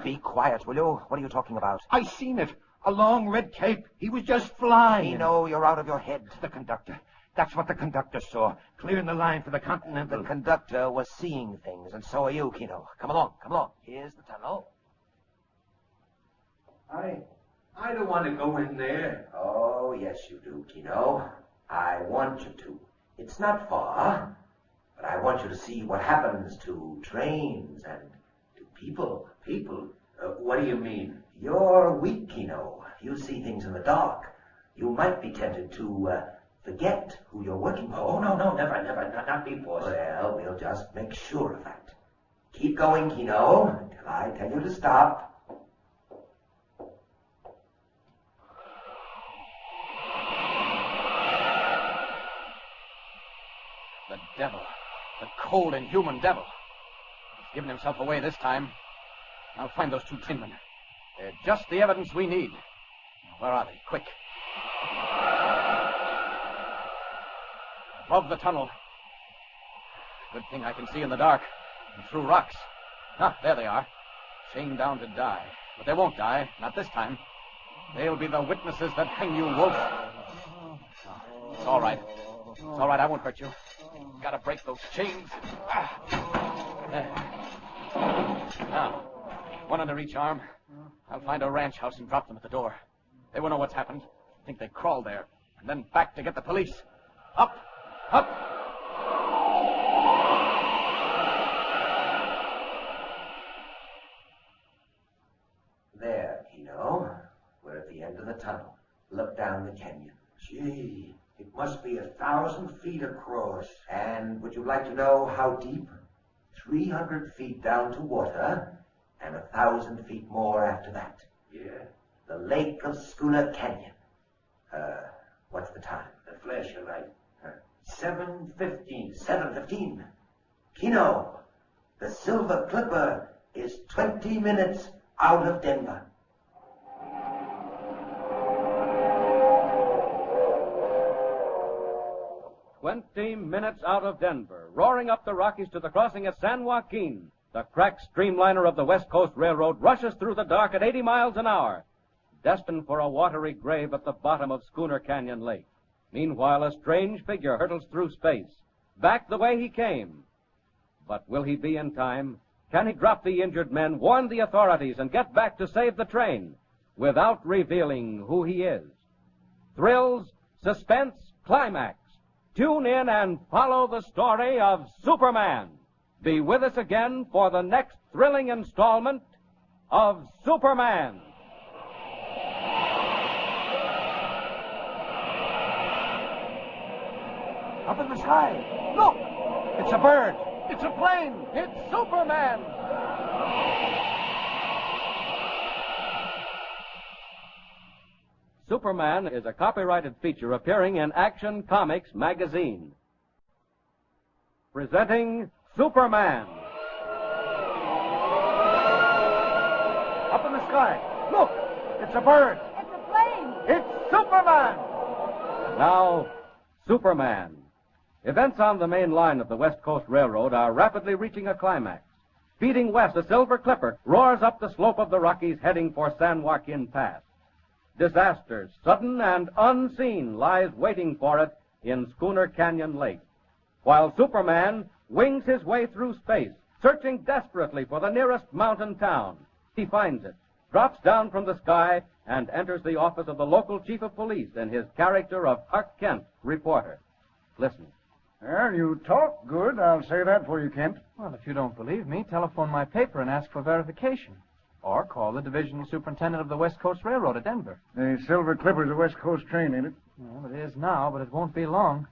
Be quiet, will you? What are you talking about? I seen it. A long red cape. He was just flying. Kino, you're out of your head. The conductor. That's what the conductor saw. Clearing the line for the Continental. The conductor was seeing things, and so are you, Kino. Come along. Here's the tunnel. I don't want to go in there. Oh, yes, you do, Kino. I want you to. It's not far, but I want you to see what happens to trains and to people. People? What do you mean? You're weak, Kino. You see things in the dark. You might be tempted to forget who you're working for. Oh, no, never. Not me, boss. Well, we'll just make sure of that. Keep going, Kino, until I tell you to stop. The devil. The cold, inhuman devil. He's given himself away this time. I'll find those two trainmen. They're just the evidence we need. Where are they? Quick. Above the tunnel. Good thing I can see in the dark. And through rocks. Ah, there they are. Chained down to die. But they won't die. Not this time. They'll be the witnesses that hang you, Wolf. It's all right. It's all right. I won't hurt you. Gotta break those chains. There. Now, one under each arm. I'll find a ranch house and drop them at the door. They won't know what's happened. Think they crawled there. And then back to get the police. Up! Up! There, Kino. We're at the end of the tunnel. Look down the canyon. Gee, it must be 1,000 feet across. And would you like to know how deep? 300 feet down to water, and 1,000 feet more after that. Yeah. The Lake of Schooner Canyon. What's the time? The flash of light. 7:15. 7:15. Kino, the Silver Clipper is 20 minutes out of Denver. "20 minutes out of Denver, roaring up the Rockies to the crossing at San Joaquin. The cracked streamliner of the West Coast Railroad rushes through the dark at 80 miles an hour, destined for a watery grave at the bottom of Schooner Canyon Lake. Meanwhile, a strange figure hurtles through space, back the way he came. But will he be in time? Can he drop the injured men, warn the authorities, and get back to save the train without revealing who he is? Thrills, suspense, climax. Tune in and follow the story of Superman. Be with us again for the next thrilling installment of Superman. Up in the sky. Look! It's a bird. It's a plane. It's Superman! Superman is a copyrighted feature appearing in Action Comics magazine. Presenting Superman. Up in the sky. Look! It's a bird. It's a plane. It's Superman! Now, Superman. Events on the main line of the West Coast Railroad are rapidly reaching a climax. Speeding west, a Silver Clipper roars up the slope of the Rockies heading for San Joaquin Pass. Disaster, sudden and unseen, lies waiting for it in Schooner Canyon Lake, while Superman wings his way through space, searching desperately for the nearest mountain town. He finds it, drops down from the sky, and enters the office of the local chief of police in his character of Clark Kent, reporter. Listen. Well, you talk good, I'll say that for you, Kent. Well, if you don't believe me, telephone my paper and ask for verification. Or call the divisional superintendent of the West Coast Railroad at Denver. The Silver Clipper's a West Coast train, ain't it? Well, it is now, but it won't be long.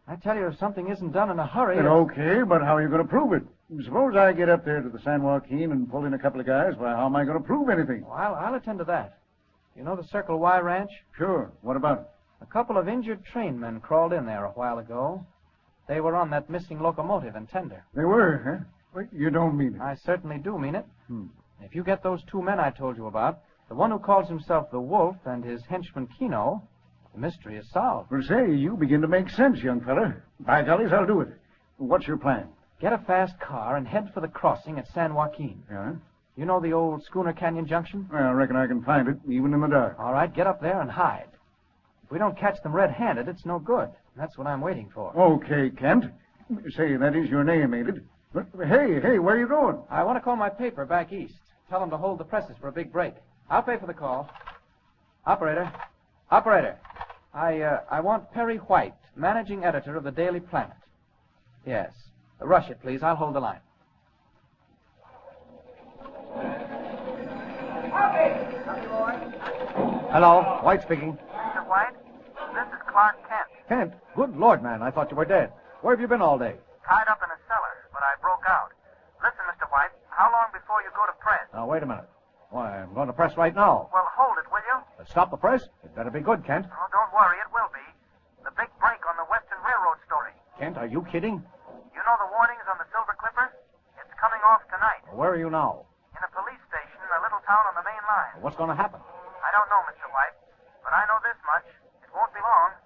I tell you, if something isn't done in a hurry... Okay, but how are you going to prove it? Suppose I get up there to the San Joaquin and pull in a couple of guys. Why, how am I going to prove anything? Well, I'll attend to that. You know the Circle Y Ranch? Sure. What about it? A couple of injured trainmen crawled in there a while ago. They were on that missing locomotive and tender. They were, huh? Well, you don't mean it. I certainly do mean it. If you get those two men I told you about, the one who calls himself the Wolf and his henchman Kino, the mystery is solved. Well, say, you begin to make sense, young fella. By gollies, I'll do it. What's your plan? Get a fast car and head for the crossing at San Joaquin. Yeah? You know the old Schooner Canyon Junction? Well, I reckon I can find it, even in the dark. All right, get up there and hide. If we don't catch them red-handed, it's no good. That's what I'm waiting for. Okay, Kent. Say, that is your name, ain't it? But, hey, where are you going? I want to call my paper back east. Tell them to hold the presses for a big break. I'll pay for the call. Operator. I want Perry White, managing editor of the Daily Planet. Yes. Rush it, please. I'll hold the line. Hello, White speaking. Mr. White, this is Clark Kent. Kent? Good Lord, man, I thought you were dead. Where have you been all day? Tied up in a cellar, but I broke out. Listen, Mr. White, how long before you go to press? Now, wait a minute. Why, I'm going to press right now. Well, hold it, will you? Stop the press? It better be good, Kent. Oh, don't worry, it will be. The big break on the Western Railroad story. Kent, are you kidding? You know the warnings on the Silver Clipper? It's coming off tonight. Where are you now? In a police station in a little town on the main line. What's going to happen? I don't know, Mr. White, but I know this much. It won't be long.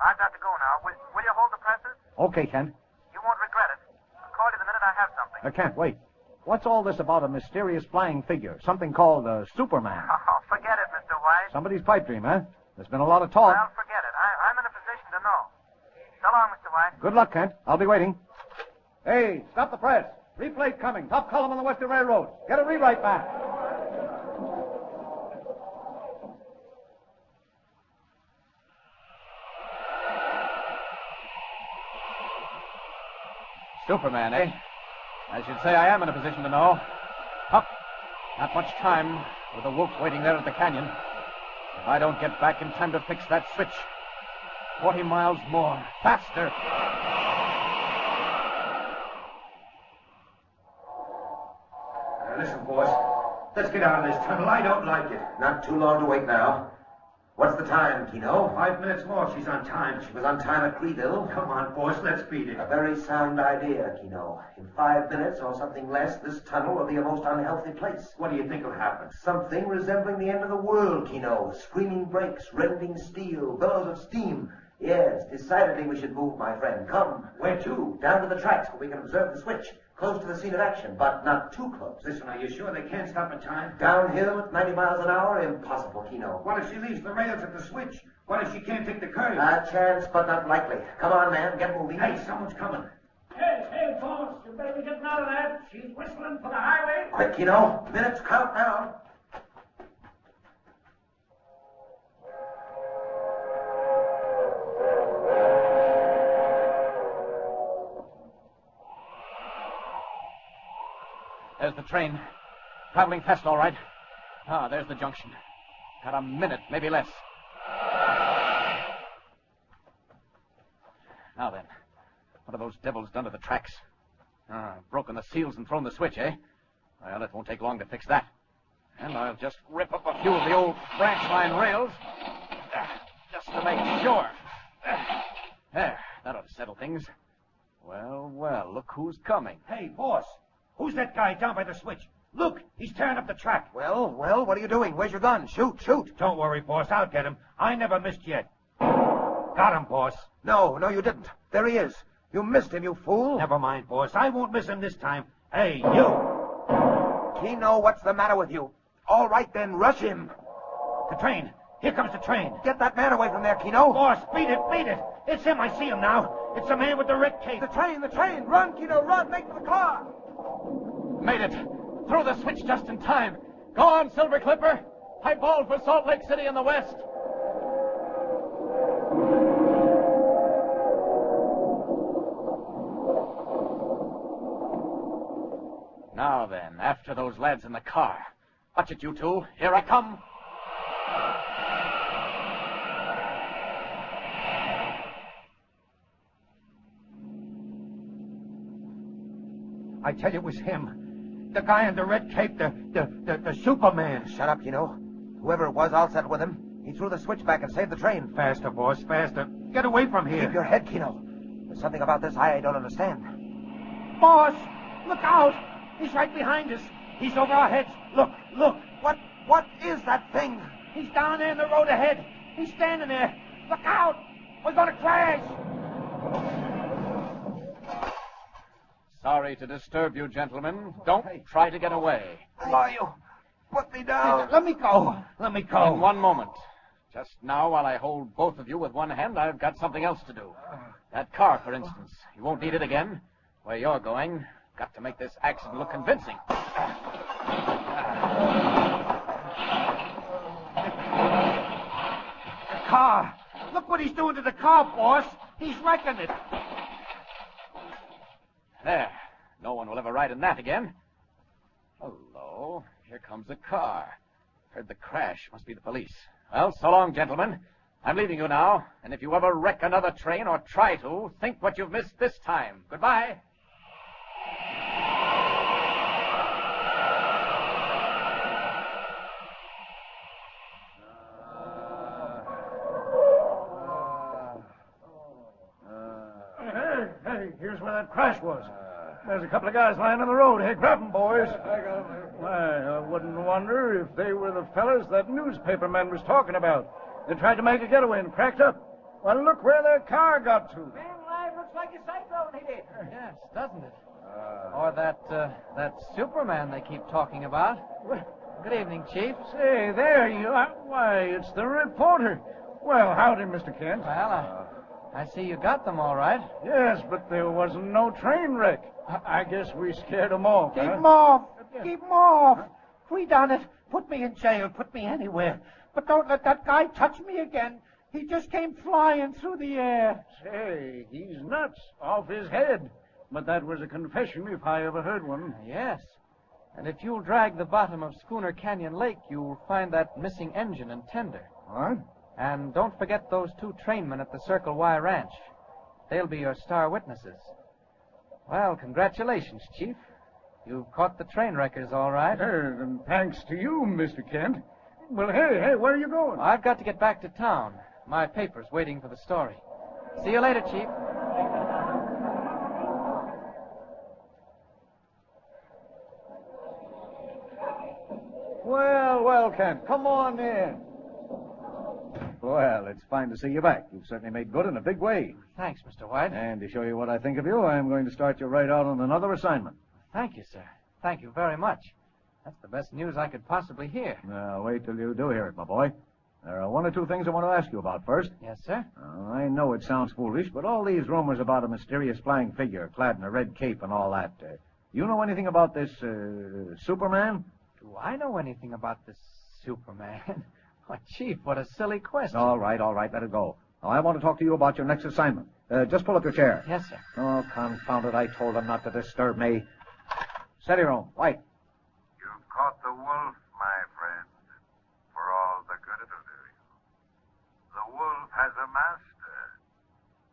I've got to go now. Will you hold the presses? Okay, Kent. You won't regret it. I'll call you the minute I have something. Kent, wait. What's all this about a mysterious flying figure? Something called Superman. Oh, forget it, Mr. White. Somebody's pipe dream, huh? There's been a lot of talk. Well, forget it. I'm in a position to know. So long, Mr. White. Good luck, Kent. I'll be waiting. Hey, stop the press. Replate coming. Top column on the Western Railroad. Get a rewrite back. Superman, eh? I should say I am in a position to know. Hup. Not much time with the wolf waiting there at the canyon. If I don't get back in time to fix that switch, 40 miles more. Faster. Listen, boys. Let's get out of this tunnel. I don't like it. Not too long to wait now. What's the time, Kino? 5 minutes more. She's on time. She was on time at Cleeville. Come on, boys. Let's beat it. A very sound idea, Kino. In 5 minutes or something less, this tunnel will be a most unhealthy place. What do you think will happen? Something resembling the end of the world, Kino. Screaming brakes, rending steel, billows of steam. Yes, decidedly we should move, my friend. Come. Where to? Down to the tracks where we can observe the switch. Close to the scene of action, but not too close. Listen, are you sure they can't stop in time? Downhill at 90 miles an hour? Impossible, Kino. What if she leaves the rails at the switch? What if she can't take the curve? A chance, but not likely. Come on, man. Get moving. Hey, someone's coming. Hey, boss. You better be getting out of that. She's whistling for the highway. Quick, Kino. Minutes count now. There's the train. Traveling fast, all right. Ah, there's the junction. Got a minute, maybe less. Now then, what have those devils done to the tracks? Broken the seals and thrown the switch, eh? Well, it won't take long to fix that. And I'll just rip up a few of the old branch line rails. Just to make sure. There, that ought to settle things. Well, look who's coming. Hey, boss. Who's that guy down by the switch? Look, he's tearing up the track. Well, what are you doing? Where's your gun? Shoot. Don't worry, boss. I'll get him. I never missed yet. Got him, boss. No, you didn't. There he is. You missed him, you fool. Never mind, boss. I won't miss him this time. Hey, you. Kino, what's the matter with you? All right, then, rush him. The train. Here comes the train. Get that man away from there, Kino. Boss, beat it. It's him. I see him now. It's the man with the red cape. The train. Run, Kino, run. Make for the car. Made it. Threw the switch just in time. Go on, Silver Clipper. High ball for Salt Lake City in the west. Now then, after those lads in the car. Watch it, you two. Here I come. I tell you, it was him. The guy in the red cape, the Superman. Shut up, Kino. Whoever it was, I'll settle with him. He threw the switch back and saved the train. Faster, boss, faster. Get away from here. Keep your head, Kino. There's something about this I don't understand. Boss, look out. He's right behind us. He's over our heads. Look. What is that thing? He's down there in the road ahead. He's standing there. Look out. We're going to crash. Sorry to disturb you, gentlemen. Don't try to get away. You put me down. Let me go. In one moment. Just now, while I hold both of you with one hand, I've got something else to do. That car, for instance. You won't need it again. Where you're going, got to make this accident look convincing. The car. Look what he's doing to the car, boss. He's wrecking it. There. No one will ever ride in that again. Hello. Here comes a car. Heard the crash. Must be the police. Well, so long, gentlemen. I'm leaving you now. And if you ever wreck another train or try to, think what you've missed this time. Goodbye. Hey, here's where that crash was. There's a couple of guys lying on the road. Hey, grab them, boys. Why, I wouldn't wonder if they were the fellas that newspaper man was talking about. They tried to make a getaway and cracked up. Well, look where their car got to. Man alive, looks like a cyclone hit it. Yes, doesn't it? Or that Superman they keep talking about. Good evening, Chief. Say, there you are. Why, it's the reporter. Well, howdy, Mr. Kent. Well, I see you got them all right. Yes, but there wasn't no train wreck. I guess we scared 'em off. Keep huh? 'em off! Keep 'em off! We done it. Put me in jail. Put me anywhere. But don't let that guy touch me again. He just came flying through the air. Say, he's nuts. Off his head. But that was a confession if I ever heard one. Yes. And if you'll drag the bottom of Schooner Canyon Lake, you'll find that missing engine and tender. What? And don't forget those 2 trainmen at the Circle Y Ranch. They'll be your star witnesses. Well, congratulations, Chief. You've caught the train wreckers all right. And thanks to you, Mr. Kent. Well, hey, where are you going? I've got to get back to town. My paper's waiting for the story. See you later, Chief. Well, Kent, come on in. Well, it's fine to see you back. You've certainly made good in a big way. Thanks, Mr. White. And to show you what I think of you, I'm going to start you right out on another assignment. Thank you, sir. Thank you very much. That's the best news I could possibly hear. Now, wait till you do hear it, my boy. There are 1 or 2 things I want to ask you about first. Yes, sir? I know it sounds foolish, but all these rumors about a mysterious flying figure clad in a red cape and all that, you know anything about this, Superman? Do I know anything about this Superman? Why, Chief, what a silly question. All right, let it go. Now, I want to talk to you about your next assignment. Just pull up your chair. Yes, sir. Oh, confound it, I told them not to disturb me. Steady, room. White. You've caught the wolf, my friend, for all the good it'll do you. The wolf has a master,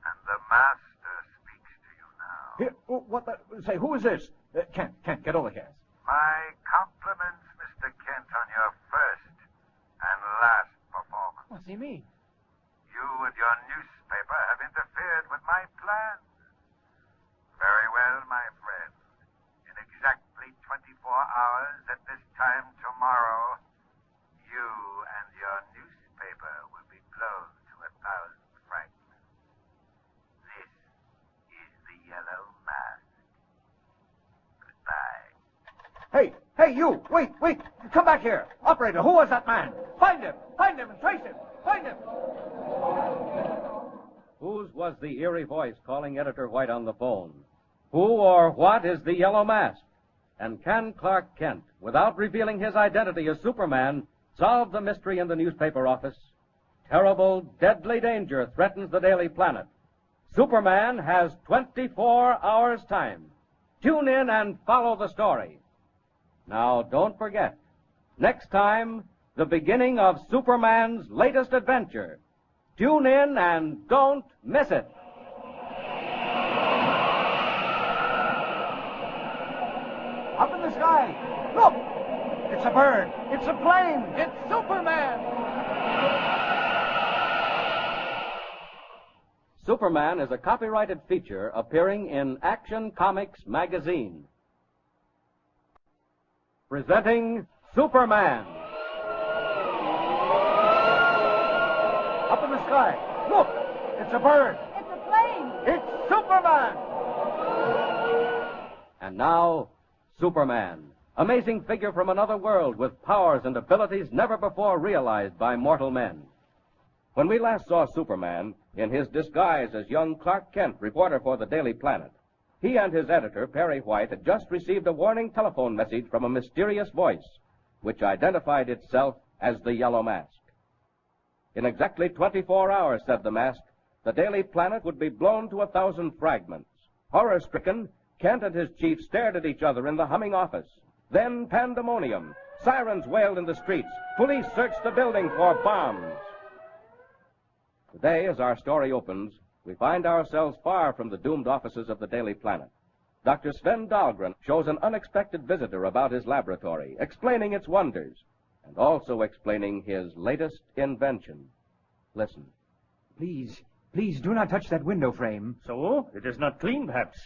and the master speaks to you now. Here, what the... Say, who is this? Kent, get over here. My compliments, Mr. Kent, on your first and last performance. What's he mean? You and your newspaper have interfered with my plans. Very well, my friend. In exactly 24 hours at this time tomorrow, you and your newspaper will be blown to 1,000 fragments. This is the Yellow Mask. Goodbye. Hey, you! Wait! Come back here! Operator, who was that man? Find him and trace him! Find him! Whose was the eerie voice calling Editor White on the phone? Who or what is the Yellow Mask? And can Clark Kent, without revealing his identity as Superman, solve the mystery in the newspaper office? Terrible, deadly danger threatens the Daily Planet. Superman has 24 hours' time. Tune in and follow the story. Now, don't forget, next time, the beginning of Superman's latest adventure. Tune in and don't miss it. Up in the sky! Look! It's a bird! It's a plane! It's Superman! Superman is a copyrighted feature appearing in Action Comics magazine. Presenting Superman. Up in the sky! Look! It's a bird! It's a plane. It's Superman! And now, Superman. Amazing figure from another world with powers and abilities never before realized by mortal men. When we last saw Superman, in his disguise as young Clark Kent, reporter for the Daily Planet, he and his editor, Perry White, had just received a warning telephone message from a mysterious voice, which identified itself as the Yellow Mask. In exactly 24 hours, said the mask, the Daily Planet would be blown to 1,000 fragments. Horror-stricken, Kent and his chief stared at each other in the humming office. Then pandemonium. Sirens wailed in the streets. Police searched the building for bombs. Today, as our story opens, we find ourselves far from the doomed offices of the Daily Planet. Dr. Sven Dahlgren shows an unexpected visitor about his laboratory, explaining its wonders, and also explaining his latest invention. Listen. Please do not touch that window frame. So? It is not clean, perhaps.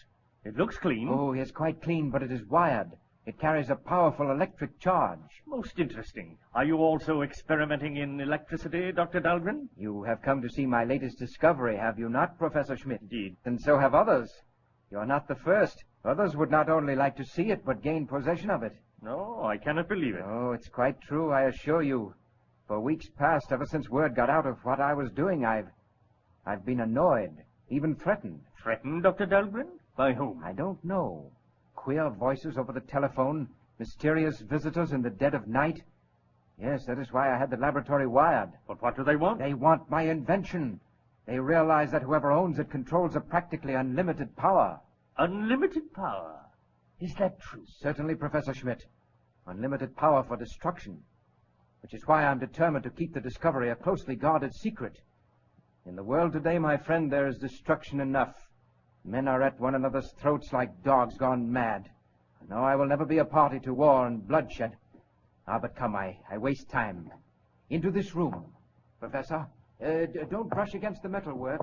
It looks clean. Oh, yes, quite clean, but it is wired. It carries a powerful electric charge. Most interesting. Are you also experimenting in electricity, Dr. Dahlgren? You have come to see my latest discovery, have you not, Professor Schmidt? Indeed. And so have others. You are not the first. Others would not only like to see it, but gain possession of it. No, I cannot believe it. Oh, it's quite true, I assure you. For weeks past, ever since word got out of what I was doing, I've I've been annoyed, even threatened. Threatened, Dr. Dahlgren? By whom? I don't know. Queer voices over the telephone, mysterious visitors in the dead of night. Yes, that is why I had the laboratory wired. But what do they want? They want my invention. They realize that whoever owns it controls a practically unlimited power. Unlimited power? Is that true? Certainly, Professor Schmidt. Unlimited power for destruction. Which is why I'm determined to keep the discovery a closely guarded secret. In the world today, my friend, there is destruction enough. Men are at one another's throats like dogs gone mad. No, I will never be a party to war and bloodshed. Ah, but come, I waste time. Into this room. Professor, don't brush against the metalwork.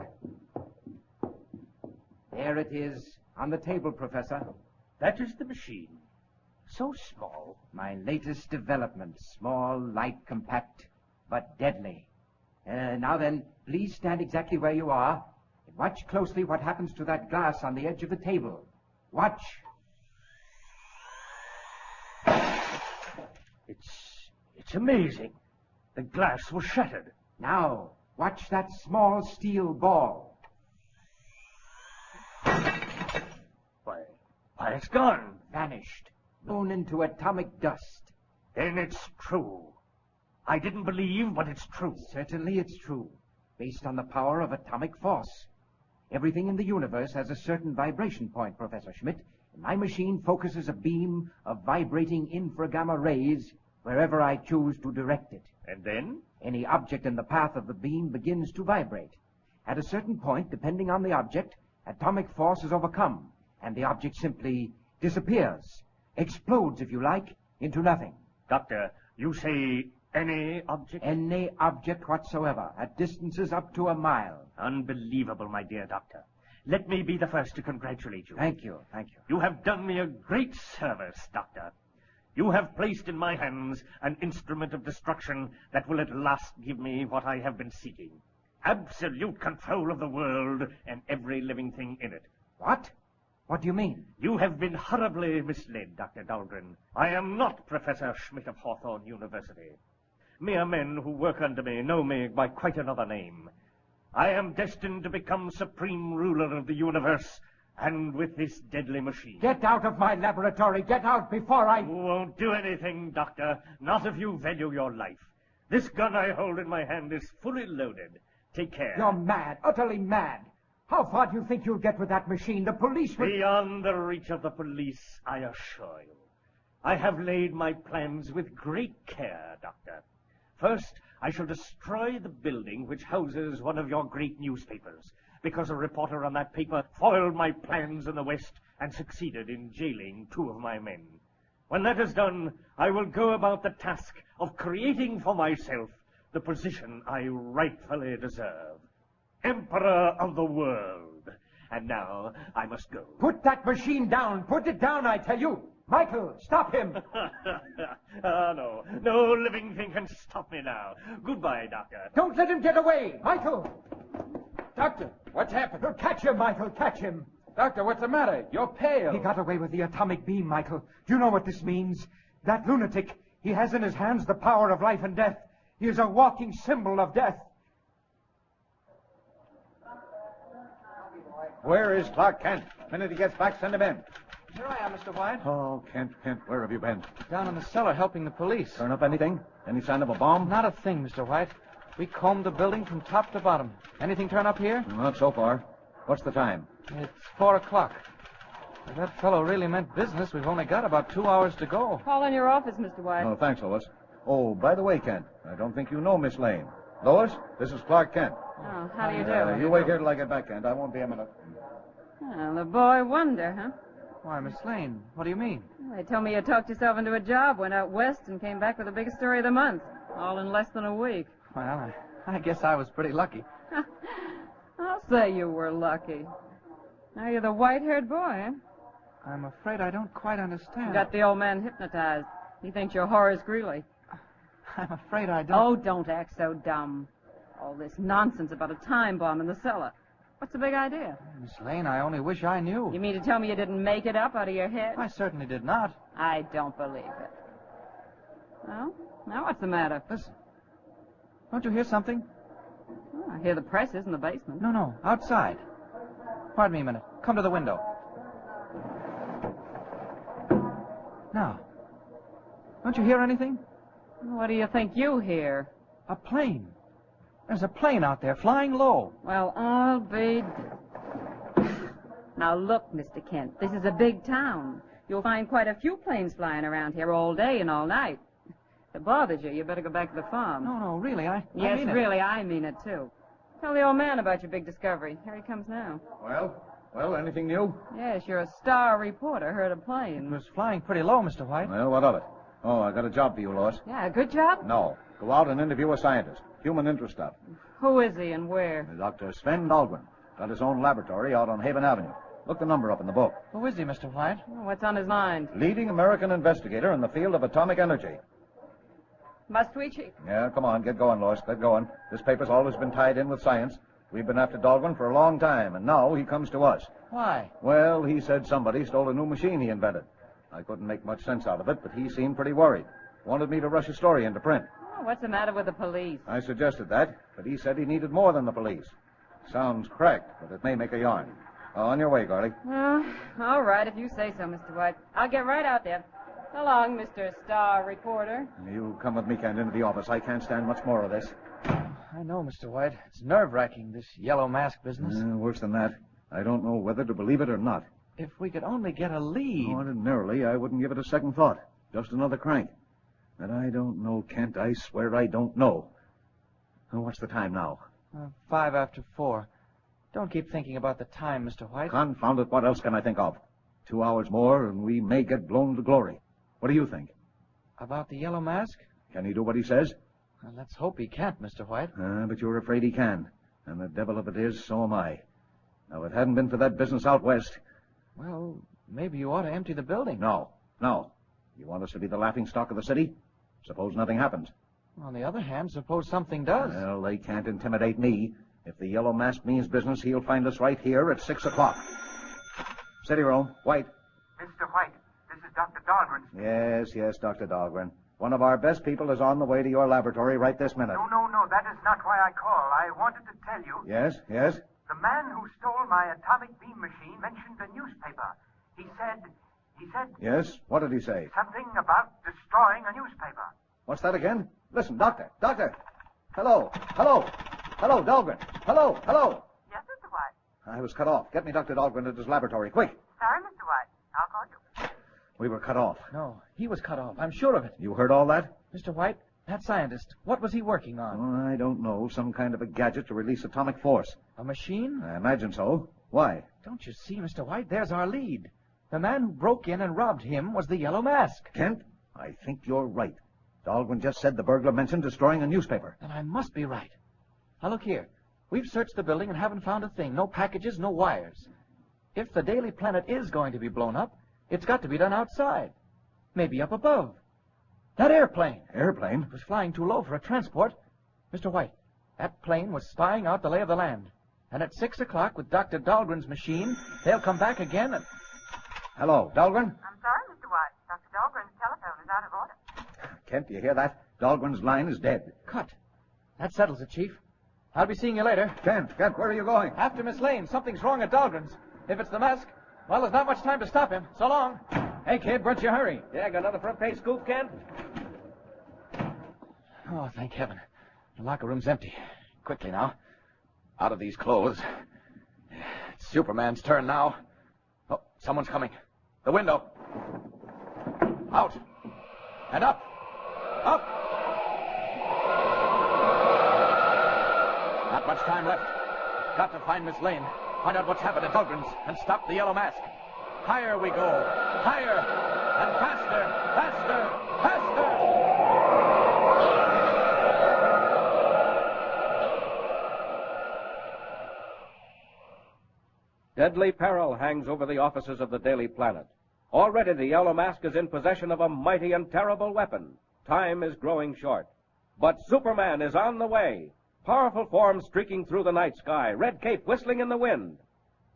There it is, on the table, Professor. That is the machine. So small. My latest development. Small, light, compact, but deadly. Now then, please stand exactly where you are. Watch closely what happens to that glass on the edge of the table. Watch. It's amazing. The glass was shattered. Now, watch that small steel ball. Why, it's gone. Vanished. Blown into atomic dust. Then it's true. I didn't believe, but it's true. Certainly it's true. Based on the power of atomic force. Everything in the universe has a certain vibration point, Professor Schmidt. My machine focuses a beam of vibrating infragamma rays wherever I choose to direct it. And then? Any object in the path of the beam begins to vibrate. At a certain point, depending on the object, atomic force is overcome, and the object simply disappears. Explodes, if you like, into nothing. Doctor, you say any object? Any object whatsoever, at distances up to a mile. Unbelievable, my dear doctor. Let me be the first to congratulate you. Thank you, thank you. You have done me a great service, Doctor. You have placed in my hands an instrument of destruction that will at last give me what I have been seeking. Absolute control of the world and every living thing in it. What? What do you mean? You have been horribly misled, Dr. Dahlgren. I am not Professor Schmidt of Hawthorne University. Mere men who work under me know me by quite another name. I am destined to become supreme ruler of the universe, and with this deadly machine. Get out of my laboratory! Get out before I... You won't do anything, Doctor. Not if you value your life. This gun I hold in my hand is fully loaded. Take care. You're mad, utterly mad. How far do you think you'll get with that machine? The police will... Beyond the reach of the police, I assure you. I have laid my plans with great care, Doctor. First, I shall destroy the building which houses one of your great newspapers, because a reporter on that paper foiled my plans in the West and succeeded in jailing 2 of my men. When that is done, I will go about the task of creating for myself the position I rightfully deserve. Emperor of the world. And now I must go. Put that machine down! Put it down, I tell you! Michael, stop him! No. No living thing can stop me now. Goodbye, Doctor. Don't let him get away! Michael! Doctor, what's happened? Catch him, Michael, catch him! Doctor, what's the matter? You're pale. He got away with the atomic beam, Michael. Do you know what this means? That lunatic, he has in his hands the power of life and death. He is a walking symbol of death. Where is Clark Kent? The minute he gets back, send him in. Here I am, Mr. White. Oh, Kent, where have you been? Down in the cellar helping the police. Turn up anything? Any sign of a bomb? Not a thing, Mr. White. We combed the building from top to bottom. Anything turn up here? Not so far. What's the time? It's 4 o'clock. If that fellow really meant business, we've only got about 2 hours to go. Call in your office, Mr. White. Oh, thanks, Lois. Oh, by the way, Kent, I don't think you know Miss Lane. Lois, this is Clark Kent. Oh, how do you do? You wait here till I get back, Kent. I won't be a minute. Well, the boy wonder, huh? Why, Miss Lane, what do you mean? They told me you talked yourself into a job, went out west, and came back with the biggest story of the month, all in less than a week. Well, I guess I was pretty lucky. I'll say you were lucky. Now you're the white-haired boy, eh? I'm afraid I don't quite understand. You got the old man hypnotized. He thinks you're Horace Greeley. I'm afraid I don't... Oh, don't act so dumb. All this nonsense about a time bomb in the cellar. What's the big idea? Miss Lane, I only wish I knew. You mean to tell me you didn't make it up out of your head? I certainly did not. I don't believe it. Well, now what's the matter? Listen. Don't you hear something? Oh, I hear the press is in the basement. No, outside. Pardon me a minute. Come to the window. Now, don't you hear anything? What do you think you hear? A plane. There's a plane out there flying low. Well, I'll be... Now, look, Mr. Kent, this is a big town. You'll find quite a few planes flying around here all day and all night. If it bothers you, you better go back to the farm. No, really, I Yes, mean it. really, I mean it, too. Tell the old man about your big discovery. Here he comes now. Well, anything new? Yes, you're a star reporter. Heard a plane. It was flying pretty low, Mr. White. Well, what of it? Oh, I got a job for you, Lois. Yeah, good job? No. Go out and interview a scientist. Human interest stuff. Who is he and where? Dr. Sven Dahlgren. Got his own laboratory out on Haven Avenue. Look the number up in the book. Who is he, Mr. White? What's on his mind? Leading American investigator in the field of atomic energy. Must we, Chief? Yeah, come on, get going, Lois. Get going. This paper's always been tied in with science. We've been after Dahlgren for a long time, and now he comes to us. Why? Well, he said somebody stole a new machine he invented. I couldn't make much sense out of it, but he seemed pretty worried. Wanted me to rush a story into print. Oh, what's the matter with the police? I suggested that, but he said he needed more than the police. Sounds cracked, but it may make a yarn. On your way, Garley. All right, if you say so, Mr. White. I'll get right out there. So long, Mr. Star Reporter. You come with me, Kent, into the office. I can't stand much more of this. I know, Mr. White. It's nerve-wracking, this yellow mask business. Worse than that. I don't know whether to believe it or not. If we could only get a lead. Ordinarily, I wouldn't give it a second thought. Just another crank. But I don't know, Kent. I swear I don't know. What's the time now? 5 after 4. Don't keep thinking about the time, Mr. White. Confound it, what else can I think of? 2 hours more, and we may get blown to glory. What do you think? About the yellow mask? Can he do what he says? Well, let's hope he can't, Mr. White. But you're afraid he can. And the devil of it is, so am I. Now, if it hadn't been for that business out west... Well, maybe you ought to empty the building. No. You want us to be the laughingstock of the city? Suppose nothing happens. On the other hand, suppose something does. Well, they can't intimidate me. If the yellow mask means business, he'll find us right here at 6 o'clock. City room, White. Mr. White, this is Dr. Dahlgren. Yes, Dr. Dahlgren. One of our best people is on the way to your laboratory right this minute. No, that is not why I call. I wanted to tell you... Yes? The man who stole my atomic beam machine mentioned a newspaper. He said... Yes? What did he say? Something about destroying a newspaper. What's that again? Listen, Doctor! Hello, Dahlgren! Hello! Yes, Mr. White. I was cut off. Get me Dr. Dahlgren at his laboratory, quick. Sorry, Mr. White. I'll call you. We were cut off. No, he was cut off. I'm sure of it. You heard all that? Mr. White, that scientist, what was he working on? Oh, I don't know. Some kind of a gadget to release atomic force. A machine? I imagine so. Why? Don't you see, Mr. White? There's our lead. The man who broke in and robbed him was the Yellow Mask. Kent, I think you're right. Dahlgren just said the burglar mentioned destroying a newspaper. Then I must be right. Now, look here. We've searched the building and haven't found a thing. No packages, no wires. If the Daily Planet is going to be blown up, it's got to be done outside. Maybe up above. That airplane. Airplane? It was flying too low for a transport. Mr. White, that plane was spying out the lay of the land. And at 6 o'clock with Dr. Dahlgren's machine, they'll come back again and... Hello, Dahlgren? I'm sorry, Mr. White. Dr. Dahlgren's telephone is out of order. Kent, do you hear that? Dahlgren's line is dead. Cut. That settles it, Chief. I'll be seeing you later. Kent, where are you going? After Miss Lane. Something's wrong at Dahlgren's. If it's the mask, well, there's not much time to stop him. So long. Hey, kid, what's your hurry? Yeah, got another front page scoop, Kent? Oh, thank heaven. The locker room's empty. Quickly now. Out of these clothes. It's Superman's turn now. Oh, someone's coming. The window. Out. And up. Up. Not much time left. Got to find Miss Lane. Find out what's happened at Dahlgren's and stop the Yellow Mask. Higher we go. Higher. And faster. Faster. Faster. Deadly peril hangs over the offices of the Daily Planet. Already the Yellow Mask is in possession of a mighty and terrible weapon. Time is growing short. But Superman is on the way. Powerful form streaking through the night sky, red cape whistling in the wind.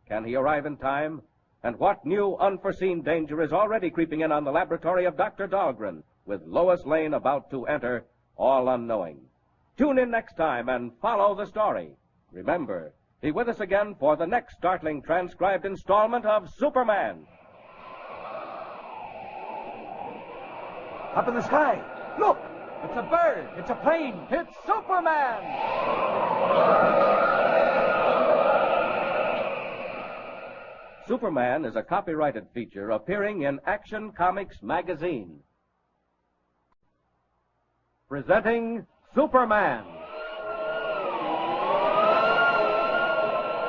Can he arrive in time? And what new unforeseen danger is already creeping in on the laboratory of Dr. Dahlgren, with Lois Lane about to enter, all unknowing? Tune in next time and follow the story. Remember, be with us again for the next startling transcribed installment of Superman. Up in the sky. Look! It's a bird. It's a plane. It's Superman! Superman is a copyrighted feature appearing in Action Comics magazine. Presenting Superman.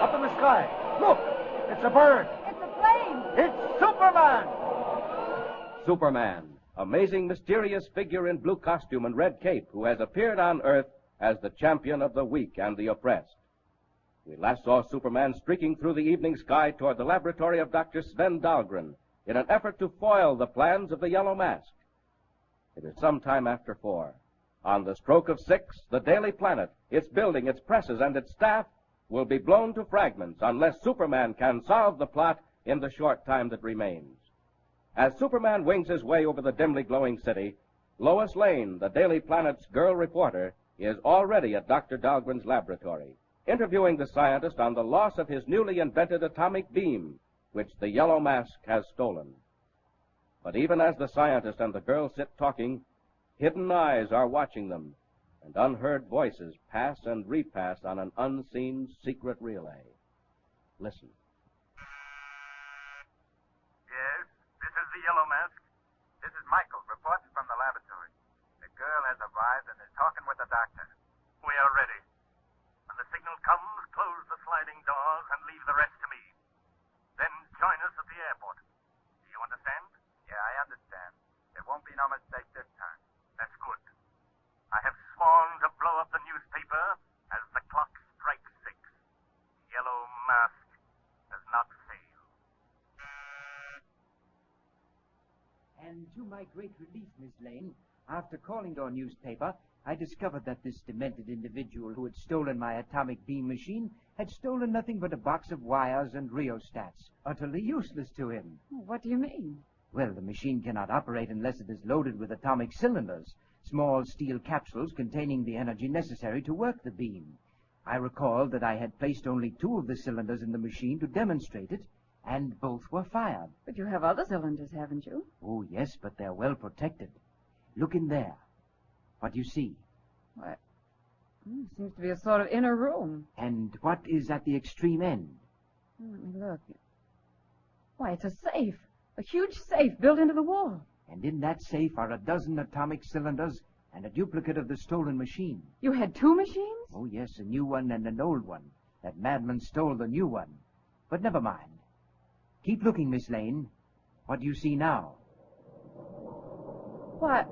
Up in the sky. Look! It's a bird. It's a plane. It's Superman! Superman, amazing, mysterious figure in blue costume and red cape who has appeared on Earth as the champion of the weak and the oppressed. We last saw Superman streaking through the evening sky toward the laboratory of Dr. Sven Dahlgren in an effort to foil the plans of the Yellow Mask. It is some time after 4. On the stroke of 6, the Daily Planet, its building, its presses, and its staff will be blown to fragments unless Superman can solve the plot in the short time that remains. As Superman wings his way over the dimly glowing city, Lois Lane, the Daily Planet's girl reporter, is already at Dr. Dahlgren's laboratory, interviewing the scientist on the loss of his newly invented atomic beam, which the Yellow Mask has stolen. But even as the scientist and the girl sit talking, hidden eyes are watching them, and unheard voices pass and repass on an unseen secret relay. Listen. Yes, this is the Yellow Mask. This is Michael, reporting from the laboratory. The girl has arrived and is talking with the doctor. We are ready. When the signal comes, close the sliding doors and leave the rest to me. Then join us at the airport. Do you understand? Yeah, I understand. There won't be no mistake this time. That's good. I have sworn to blow up the newspaper as the clock strikes 6. Yellow Mask does not fail. And to my great relief, Miss Lane, after calling your newspaper, I discovered that this demented individual who had stolen my atomic beam machine had stolen nothing but a box of wires and rheostats, utterly useless to him. What do you mean? Well, the machine cannot operate unless it is loaded with atomic cylinders, small steel capsules containing the energy necessary to work the beam. I recalled that I had placed only 2 of the cylinders in the machine to demonstrate it, and both were fired. But you have other cylinders, haven't you? Oh, yes, but they're well protected. Look in there. What do you see? Why, seems to be a sort of inner room. And what is at the extreme end? Let me look. Why, it's a safe. A huge safe built into the wall. And in that safe are a dozen atomic cylinders and a duplicate of the stolen machine. You had 2 machines? Oh, yes, a new one and an old one. That madman stole the new one. But never mind. Keep looking, Miss Lane. What do you see now? Why,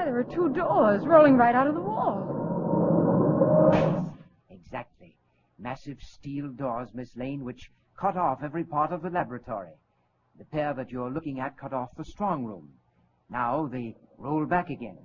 there are 2 doors rolling right out of the wall. Exactly. Massive steel doors, Miss Lane, which cut off every part of the laboratory. The pair that you're looking at cut off the strong room. Now they roll back again.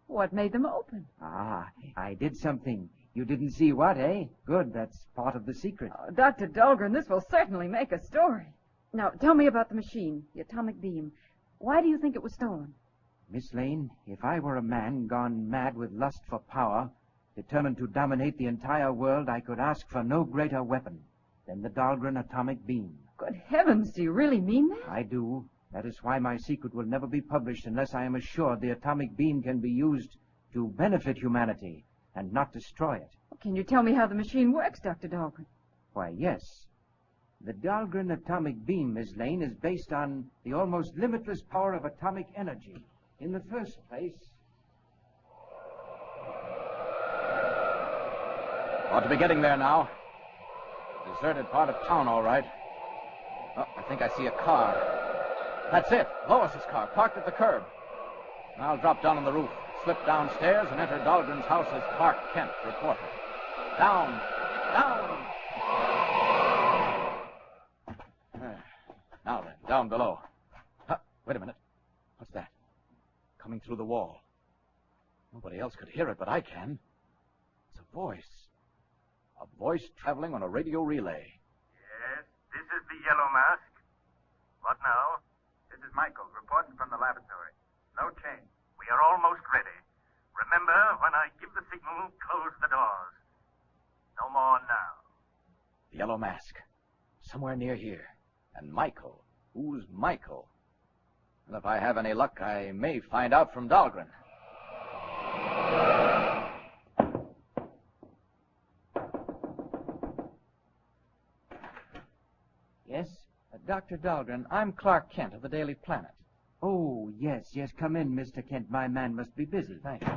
What made them open? Ah, I did something. You didn't see what, eh? Good, that's part of the secret. Oh, Dr. Dahlgren, this will certainly make a story. Now, tell me about the machine, the atomic beam. Why do you think it was stolen? Miss Lane, if I were a man gone mad with lust for power, determined to dominate the entire world, I could ask for no greater weapon than the Dahlgren atomic beam. Good heavens, do you really mean that? I do. That is why my secret will never be published unless I am assured the atomic beam can be used to benefit humanity and not destroy it. Can you tell me how the machine works, Dr. Dahlgren? Why, yes. The Dahlgren atomic beam, Miss Lane, is based on the almost limitless power of atomic energy. In the first place... Ought to be getting there now. Deserted part of town, all right. Oh, I think I see a car. That's it. Lois's car, parked at the curb. I'll drop down on the roof, slip downstairs, and enter Dahlgren's house as Clark Kent, reporter. Down! Down! Now then, down below. Wait a minute. What's that? Coming through the wall. Nobody else could hear it, but I can. It's a voice. A voice traveling on a radio relay. Yes, this is the Yellow Mask. What now? This is Michael, reporting from the laboratory. No change. We are almost ready. remember, when I give the signal, close the doors. No more now. The Yellow Mask. Somewhere near here. And Michael. Who's Michael? And if I have any luck, I may find out from Dahlgren. Yes? Dr. Dahlgren, I'm Clark Kent of the Daily Planet. Oh, yes. Come in, Mr. Kent. My man must be busy. Thank you.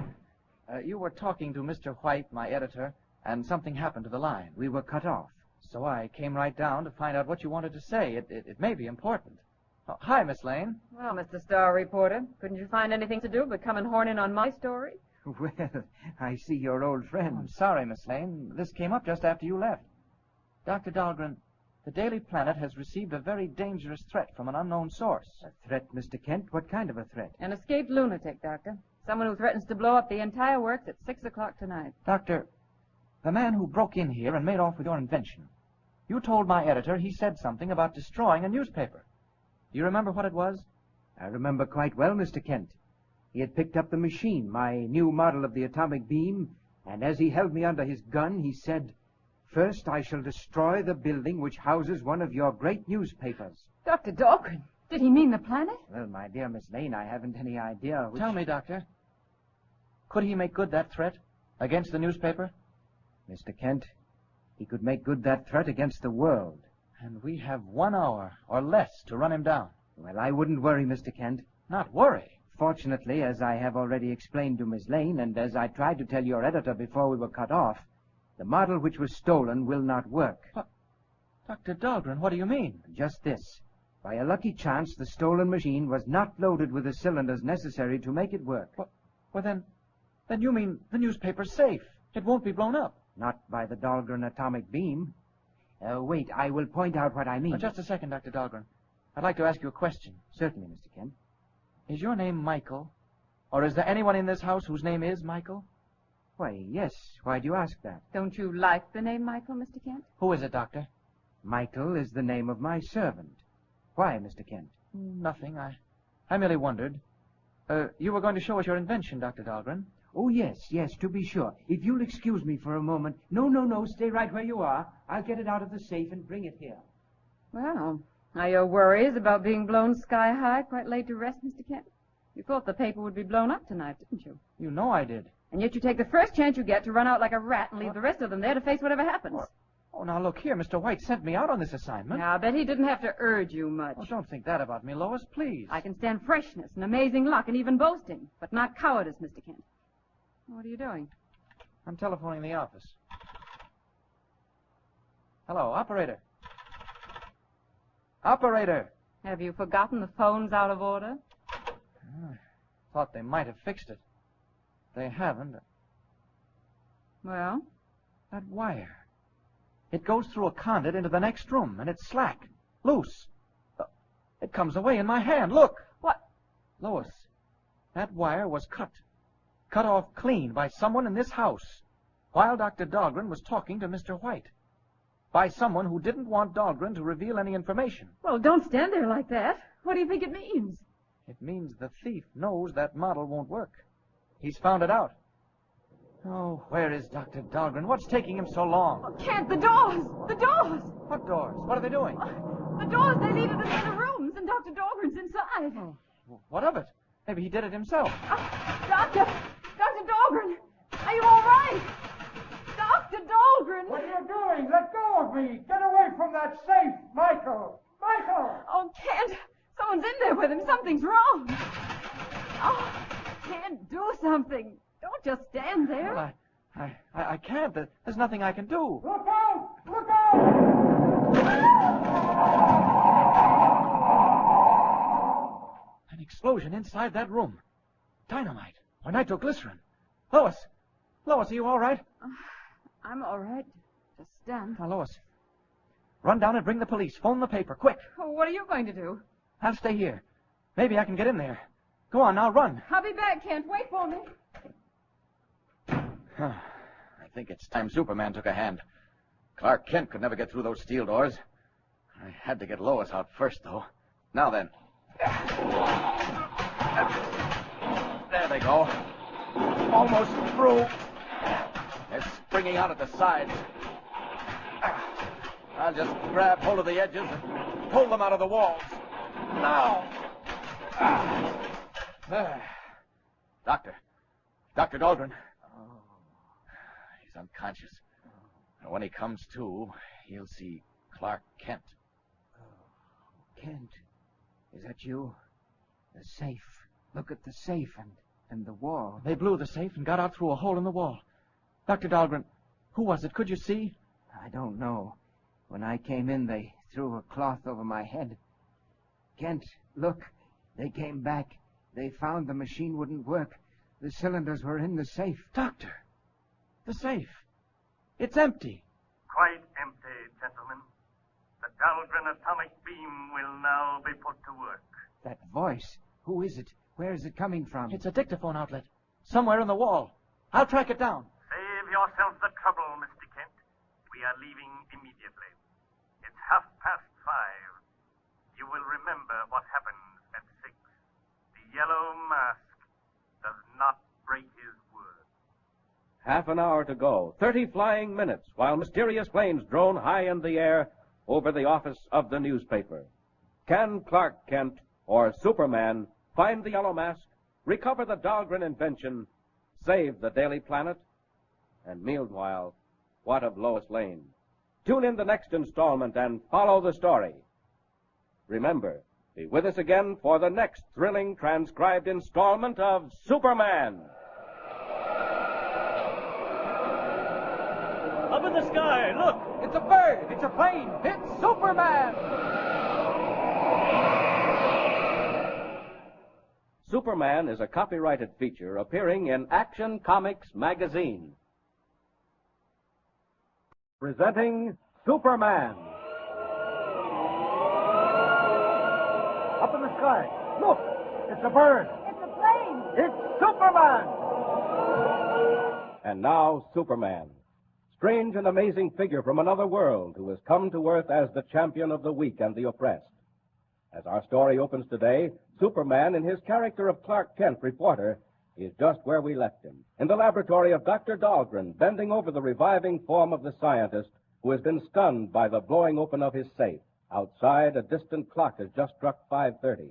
You were talking to Mr. White, my editor, and something happened to the line. We were cut off. So I came right down to find out what you wanted to say. It may be important. Oh, hi, Miss Lane. Well, Mr. Star Reporter, couldn't you find anything to do but come and horn in on my story? Well, I see your old friend. I'm sorry, Miss Lane. This came up just after you left. Dr. Dahlgren, the Daily Planet has received a very dangerous threat from an unknown source. A threat, Mr. Kent? What kind of a threat? An escaped lunatic, Doctor. Someone who threatens to blow up the entire works at 6 o'clock tonight. Doctor, the man who broke in here and made off with your invention. You told my editor he said something about destroying a newspaper. Do you remember what it was? I remember quite well, Mr. Kent. He had picked up the machine, my new model of the atomic beam, and as he held me under his gun, he said, "First I shall destroy the building which houses one of your great newspapers." Dr. Dahlgren, did he mean the planet? Well, my dear Miss Lane, I haven't any idea which... Tell me, Doctor, could he make good that threat against the newspaper? Mr. Kent, he could make good that threat against the world. And we have 1 hour or less to run him down. Well, I wouldn't worry, Mr. Kent. Not worry? Fortunately, as I have already explained to Miss Lane, and as I tried to tell your editor before we were cut off, the model which was stolen will not work. But, Dr. Dahlgren, what do you mean? Just this. By a lucky chance, the stolen machine was not loaded with the cylinders necessary to make it work. Well, then you mean the newspaper's safe. It won't be blown up. Not by the Dahlgren atomic beam. Wait, I will point out what I mean. Just a second, Dr. Dahlgren. I'd like to ask you a question. Certainly, Mr. Kent. Is your name Michael? Or is there anyone in this house whose name is Michael? Why, yes. Why do you ask that? Don't you like the name Michael, Mr. Kent? Who is it, Doctor? Michael is the name of my servant. Why, Mr. Kent? Nothing. I merely wondered. You were going to show us your invention, Dr. Dahlgren. Oh, yes, to be sure. If you'll excuse me for a moment. No, stay right where you are. I'll get it out of the safe and bring it here. Well, are your worries about being blown sky high quite laid to rest, Mr. Kent? You thought the paper would be blown up tonight, didn't you? You know I did. And yet you take the first chance you get to run out like a rat and leave the rest of them there to face whatever happens. Oh, now look here. Mr. White sent me out on this assignment. Yeah, I bet he didn't have to urge you much. Oh, don't think that about me, Lois, please. I can stand freshness and amazing luck and even boasting, but not cowardice, Mr. Kent. What are you doing? I'm telephoning the office. Hello, operator. Operator! Have you forgotten the phone's out of order? Thought they might have fixed it. They haven't. Well? That wire. It goes through a conduit into the next room, and it's slack, loose. It comes away in my hand. Look! What? Lois, that wire was cut off clean by someone in this house while Dr. Dahlgren was talking to Mr. White. By someone who didn't want Dahlgren to reveal any information. Well, don't stand there like that. What do you think it means? It means the thief knows that model won't work. He's found it out. Oh, where is Dr. Dahlgren? What's taking him so long? Oh, Kent, the doors! The doors! What doors? What are they doing? The doors, they lead to the other rooms, and Dr. Dahlgren's inside. Oh, what of it? Maybe he did it himself. Dr. Dahlgren, are you all right? Dr. Dahlgren! What are you doing? Let go of me! Get away from that safe! Michael! Michael! Oh, Kent, someone's in there with him. Something's wrong. Oh, Kent, do something. Don't just stand there. Well, I can't. There's nothing I can do. Look out! Look out! An explosion inside that room. Dynamite or nitroglycerin. Lois, are you all right? I'm all right. Just stand. Now, Lois, run down and bring the police. Phone the paper, quick. Oh, what are you going to do? I'll stay here. Maybe I can get in there. Go on, now run. I'll be back, Kent. Wait for me. I think it's time Superman took a hand. Clark Kent could never get through those steel doors. I had to get Lois out first, though. Now then. There they go. almost through. They're springing out at the sides. I'll just grab hold of the edges and pull them out of the walls. Now! Dr. Dahlgren. He's unconscious. And when he comes to, he'll see Clark Kent. Kent, is that you? The safe. Look at the safe and the wall. They blew the safe and got out through a hole in the wall. Dr. Dahlgren, who was it? Could you see? I don't know. When I came in, they threw a cloth over my head. Kent, look. They came back. They found the machine wouldn't work. The cylinders were in the safe. Doctor, the safe. It's empty. Quite empty, gentlemen. The Dahlgren atomic beam will now be put to work. That voice. Who is it? Where is it coming from? It's a dictaphone outlet. Somewhere in the wall. I'll track it down. Save yourself the trouble, Mr. Kent. We are leaving immediately. It's 5:30. You will remember what happens at 6. The yellow mask does not break his word. Half an hour to go. 30 flying minutes while mysterious planes drone high in the air over the office of the newspaper. Can Clark Kent or Superman find the yellow mask, recover the Dahlgren invention, save the Daily Planet? And meanwhile, what of Lois Lane? Tune in the next installment and follow the story. Remember, be with us again for the next thrilling transcribed installment of Superman. Up in the sky, look! It's a bird! It's a plane! It's Superman! Superman is a copyrighted feature appearing in Action Comics magazine. Presenting Superman. Up in the sky. Look! It's a bird. It's a plane. It's Superman! And now, Superman. Strange and amazing figure from another world who has come to Earth as the champion of the weak and the oppressed. As our story opens today, Superman, in his character of Clark Kent, reporter, is just where we left him, in the laboratory of Dr. Dahlgren, bending over the reviving form of the scientist who has been stunned by the blowing open of his safe. Outside, a distant clock has just struck 5:30.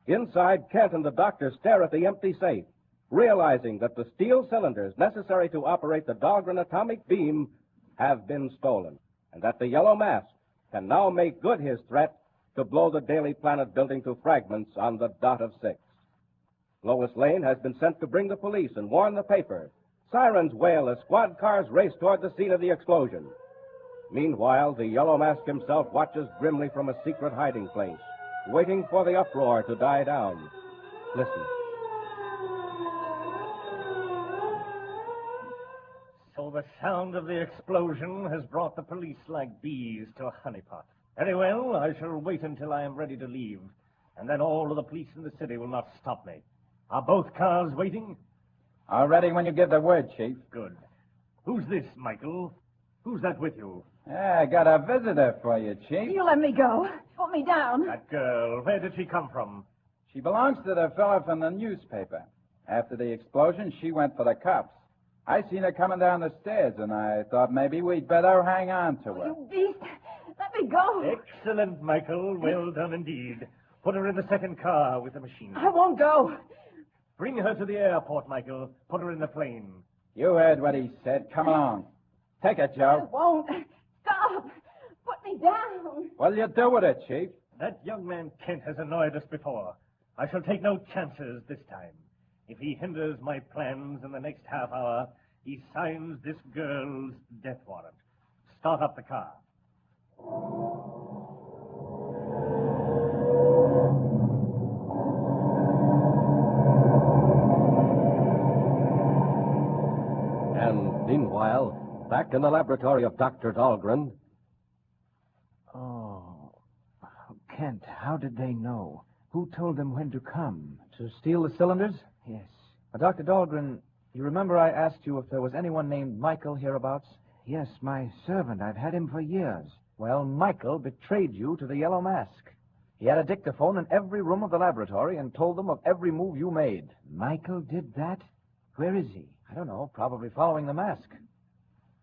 Inside, Kent and the doctor stare at the empty safe, realizing that the steel cylinders necessary to operate the Dahlgren atomic beam have been stolen, and that the yellow mask can now make good his threat to blow the Daily Planet building to fragments on the dot of 6. Lois Lane has been sent to bring the police and warn the paper. Sirens wail as squad cars race toward the scene of the explosion. Meanwhile, the Yellow Mask himself watches grimly from a secret hiding place, waiting for the uproar to die down. Listen. So the sound of the explosion has brought the police like bees to a honeypot. Very well, I shall wait until I am ready to leave, and then all of the police in the city will not stop me. Are both cars waiting? All ready when you give the word, Chief. Good. Who's this, Michael? Who's that with you? Yeah, I got a visitor for you, Chief. You let me go. Put me down. That girl, where did she come from? She belongs to the fellow from the newspaper. After the explosion, she went for the cops. I seen her coming down the stairs, and I thought maybe we'd better hang on to her. You beast. Let me go. Excellent, Michael. Well done indeed. Put her in the second car with the machine. I won't go. Bring her to the airport, Michael. Put her in the plane. You heard what he said. Come along. Take it, I Joe. won't. Stop. Put me down. What'll you do with it, Chief? That young man Kent has annoyed us before. I shall take no chances this time. If he hinders my plans in the next half hour, he signs this girl's death warrant. Start up the car. And meanwhile, back in the laboratory of Dr. Dahlgren. Oh, Kent, how did they know? Who told them when to come? To steal the cylinders? Yes. Dr. Dahlgren, you remember I asked you if there was anyone named Michael hereabouts? Yes, my servant. I've had him for years. Well, Michael betrayed you to the Yellow Mask. He had a dictaphone in every room of the laboratory and told them of every move you made. Michael did that? Where is he? I don't know. Probably following the mask.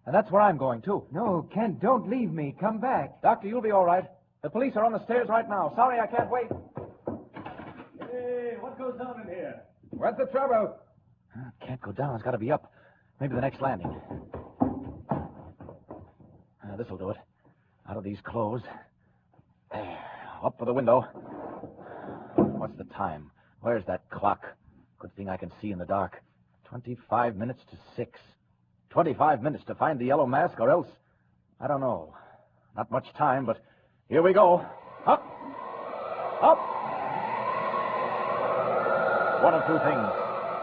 And that's where I'm going, too. No, Kent, don't leave me. Come back. Doctor, you'll be all right. The police are on the stairs right now. Sorry I can't wait. Hey, what goes on in here? What's the trouble? Can't go down. It's got to be up. Maybe the next landing. This'll do it. Out of these clothes. There. Up for the window. What's the time? Where's that clock? Good thing I can see in the dark. 25 minutes to 6. 25 minutes to find the yellow mask, or else... I don't know. Not much time, but here we go. Up! Up! One of two things.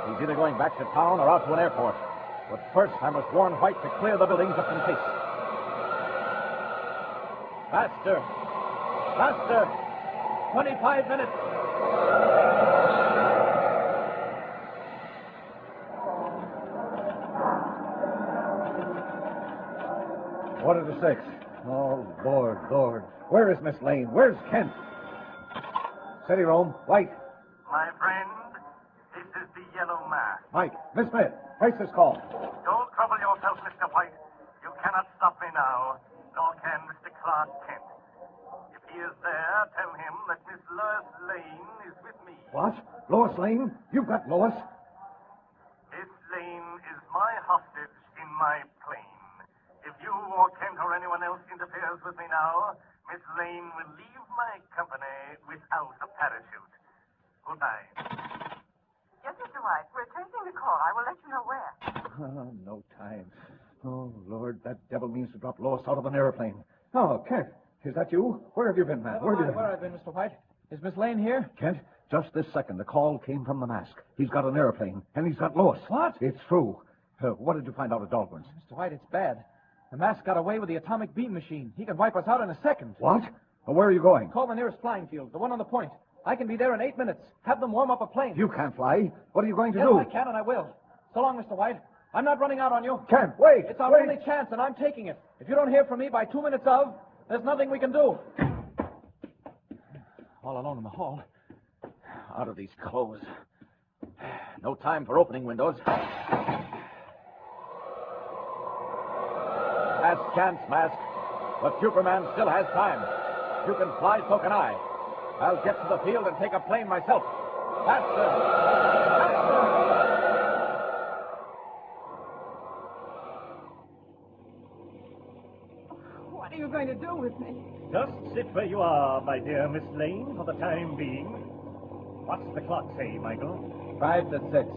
He's either going back to town or out to an airport. But first, I must warn White to clear the building just in case. Faster! Faster! 25 minutes! Quarter to 6. Oh, Lord, Lord. Where is Miss Lane? Where's Kent? City Rome. White. My friend, this is the Yellow Mask. Mike. Miss Smith. Trace this call. Don't trouble yourself, Mr. White. You cannot stop me now, nor can Mr. Clark Kent. If he is there, tell him that Miss Lois Lane is with me. What? Lois Lane? You've got Lois? Miss Lane is my hostage in my plane. If you or Kent or anyone else interferes with me now, Miss Lane will leave my company without a parachute. Goodbye. Yes, Mr. White. We're tracing the call. I will let you know where. No time. Oh, Lord, that devil means to drop Lois out of an airplane. Oh, Kent, is that you? Where have you been, man? Where have you been? Where I've been, Mr. White. Is Miss Lane here? Kent, just this second, the call came from the mask. He's got an airplane, and he's got Lois. What? It's true. What did you find out at Dahlgren's? Mr. White, it's bad. The mask got away with the atomic beam machine. He can wipe us out in a second. What? Well, where are you going? Call the nearest flying field, the one on the point. I can be there in 8 minutes. Have them warm up a plane. You can't fly. What are you going to Yes, do? I can, and I will. So long, Mr. White. I'm not running out on you. Kent, wait. It's our wait. only chance, and I'm taking it. If you don't hear from me by 2 minutes of, there's nothing we can do. All alone in the hall. Out of these clothes. No time for opening windows. Last chance, Mask. But Superman still has time. If you can fly, so can I. I'll get to the field and take a plane myself. Faster! Faster! What are you going to do with me? Just sit where you are, my dear Miss Lane, for the time being. What's the clock say, Michael? 5 to 6.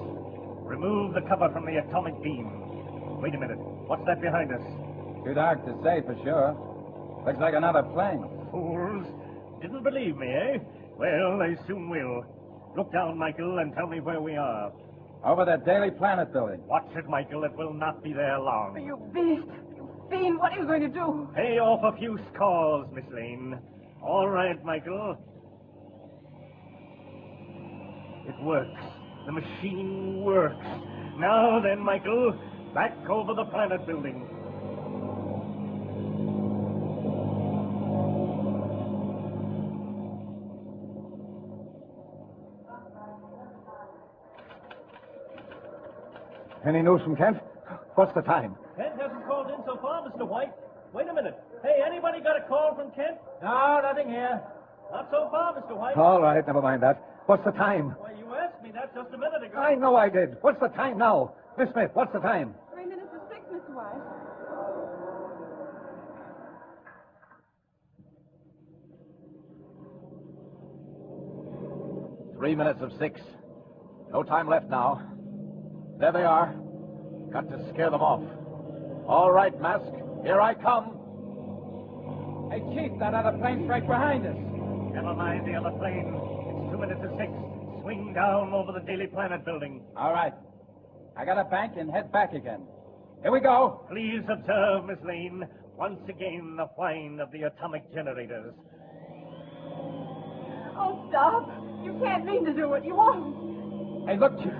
Remove the cover from the atomic beam. Wait a minute. What's that behind us? Too dark to say for sure. Looks like another plane. Fools. Didn't believe me, eh? Well, they soon will. Look down, Michael, and tell me where we are. Over the Daily Planet building. Watch it, Michael. It will not be there long. You beast! You fiend! What are you going to do? Pay off a few scores, Miss Lane. All right, Michael. It works. The machine works. Now then, Michael, back over the planet building. Any news from Kent? What's the time? Kent hasn't called in so far, Mr. White. Wait a minute. Hey, anybody got a call from Kent? No, nothing here. Not so far, Mr. White. All right, never mind that. What's the time? Why, you asked me that just a minute ago. I know I did. What's the time now? Miss Smith, what's the time? 3 minutes to 6, Mr. White. Three minutes of 6. No time left now. There they are. Got to scare them off. All right, Mask. Here I come. Hey, Chief, that other plane's right behind us. Never mind the other plane. It's 2 minutes to 6. Swing down over the Daily Planet building. All right. I got a bank and head back again. Here we go. Please observe, Miss Lane, once again the whine of the atomic generators. Oh, stop! You can't mean to do it. You won't. Hey, look, Chief.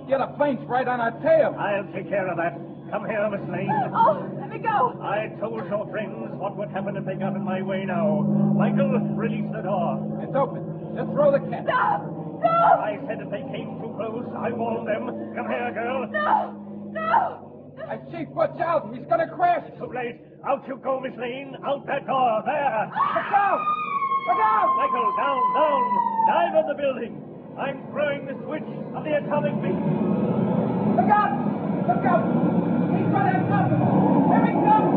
The other plane's right on our tail. I'll take care of that. Come here, Miss Lane. Oh, let me go. I told your friends what would happen if they got in my way now. Michael, release the door. It's open. Just throw the cat. Stop! Stop! I said if they came too close, I warned them. Come here, girl. No! No! Hey, Chief, watch out! He's gonna crash! Too late. Out you go, Miss Lane. Out that door. There. Look out! Look out! Michael, down. Dive on the building. I'm throwing the switch of the atomic beam. Look out! Look out! He's gonna come! Here he comes!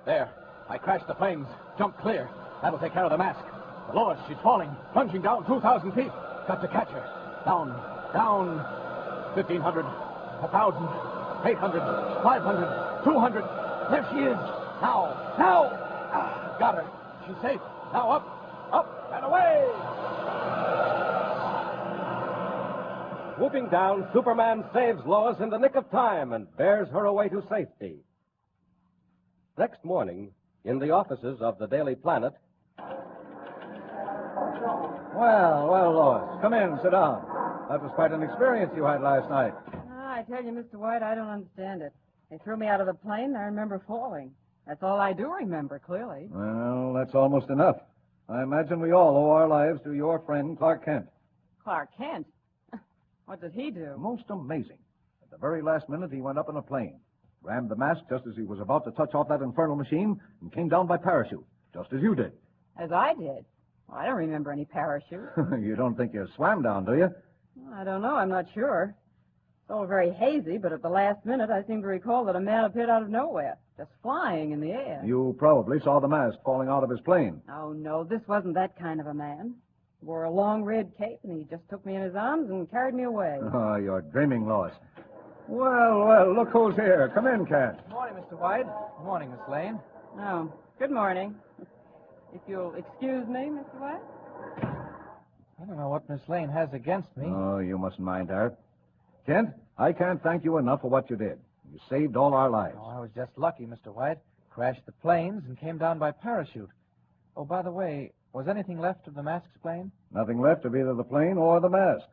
There. I crashed the planes. Jumped clear. That'll take care of the mask. Lois, she's falling. Plunging down 2,000 feet. Got to catch her. Down. 1,500. 1,000. 800. 500. 200. There she is. Now. Got her. She's safe. Now up, and away! Swooping down, Superman saves Lois in the nick of time and bears her away to safety. Next morning, in the offices of the Daily Planet. Well, Lois. Come in, sit down. That was quite an experience you had last night. I tell you, Mr. White, I don't understand it. They threw me out of the plane, and I remember falling. That's all I do remember, clearly. Well, that's almost enough. I imagine we all owe our lives to your friend, Clark Kent. Clark Kent? What did he do? Most amazing. At the very last minute, he went up in a plane, rammed the mask just as he was about to touch off that infernal machine, and came down by parachute, just as you did. As I did. Well, I don't remember any parachute. You don't think you swam down, do you? I don't know. I'm not sure. It's all very hazy, but at the last minute, I seem to recall that a man appeared out of nowhere, just flying in the air. You probably saw the mask falling out of his plane. Oh, no, this wasn't that kind of a man. He wore a long red cape, and he just took me in his arms and carried me away. Oh, you're dreaming, Lois. Well, look who's here. Come in, Kent. Good morning, Mr. White. Good morning, Miss Lane. Oh, good morning. If you'll excuse me, Mr. White. I don't know what Miss Lane has against me. Oh, you mustn't mind her. Kent, I can't thank you enough for what you did. You saved all our lives. Oh, I was just lucky, Mr. White. Crashed the planes and came down by parachute. Oh, by the way, was anything left of the mask's plane? Nothing left of either the plane or the mask.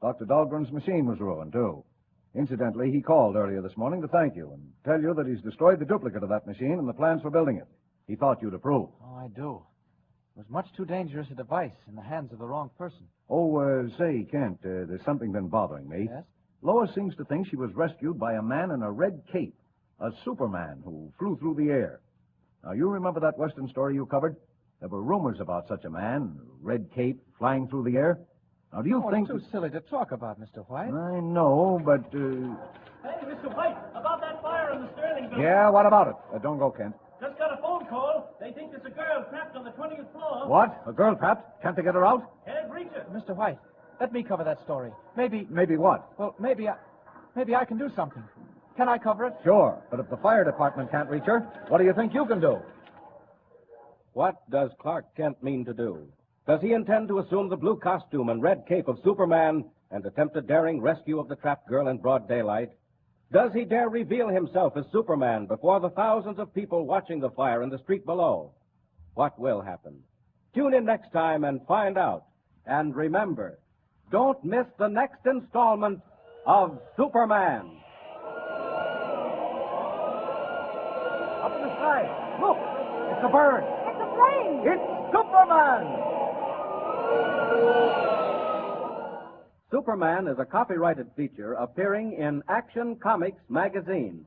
Dr. Dahlgren's machine was ruined, too. Incidentally, he called earlier this morning to thank you and tell you that he's destroyed the duplicate of that machine and the plans for building it. He thought you'd approve. Oh, I do. It was much too dangerous a device in the hands of the wrong person. Oh, say, Kent, there's something been bothering me. Yes? Lois seems to think she was rescued by a man in a red cape, a Superman who flew through the air. Now, you remember that Western story you covered? There were rumors about such a man, red cape, flying through the air. Now, do you think... It's too silly to talk about, Mr. White. I know, but... Hey, Mr. White, about that fire in the Sterling building. Yeah, what about it? Don't go, Kent. Just got a phone call. They think there's a girl trapped on the 20th floor. What? A girl trapped? Can't they get her out? Can't reach her. Mr. White, let me cover that story. Maybe... Maybe what? Well, maybe I can do something. Can I cover it? Sure, but if the fire department can't reach her, what do you think you can do? What does Clark Kent mean to do? Does he intend to assume the blue costume and red cape of Superman and attempt a daring rescue of the trapped girl in broad daylight? Does he dare reveal himself as Superman before the thousands of people watching the fire in the street below? What will happen? Tune in next time and find out. And remember, don't miss the next installment of Superman. Up in the sky. Look, it's a bird. It's a plane. It's Superman. Superman is a copyrighted feature appearing in Action Comics magazine.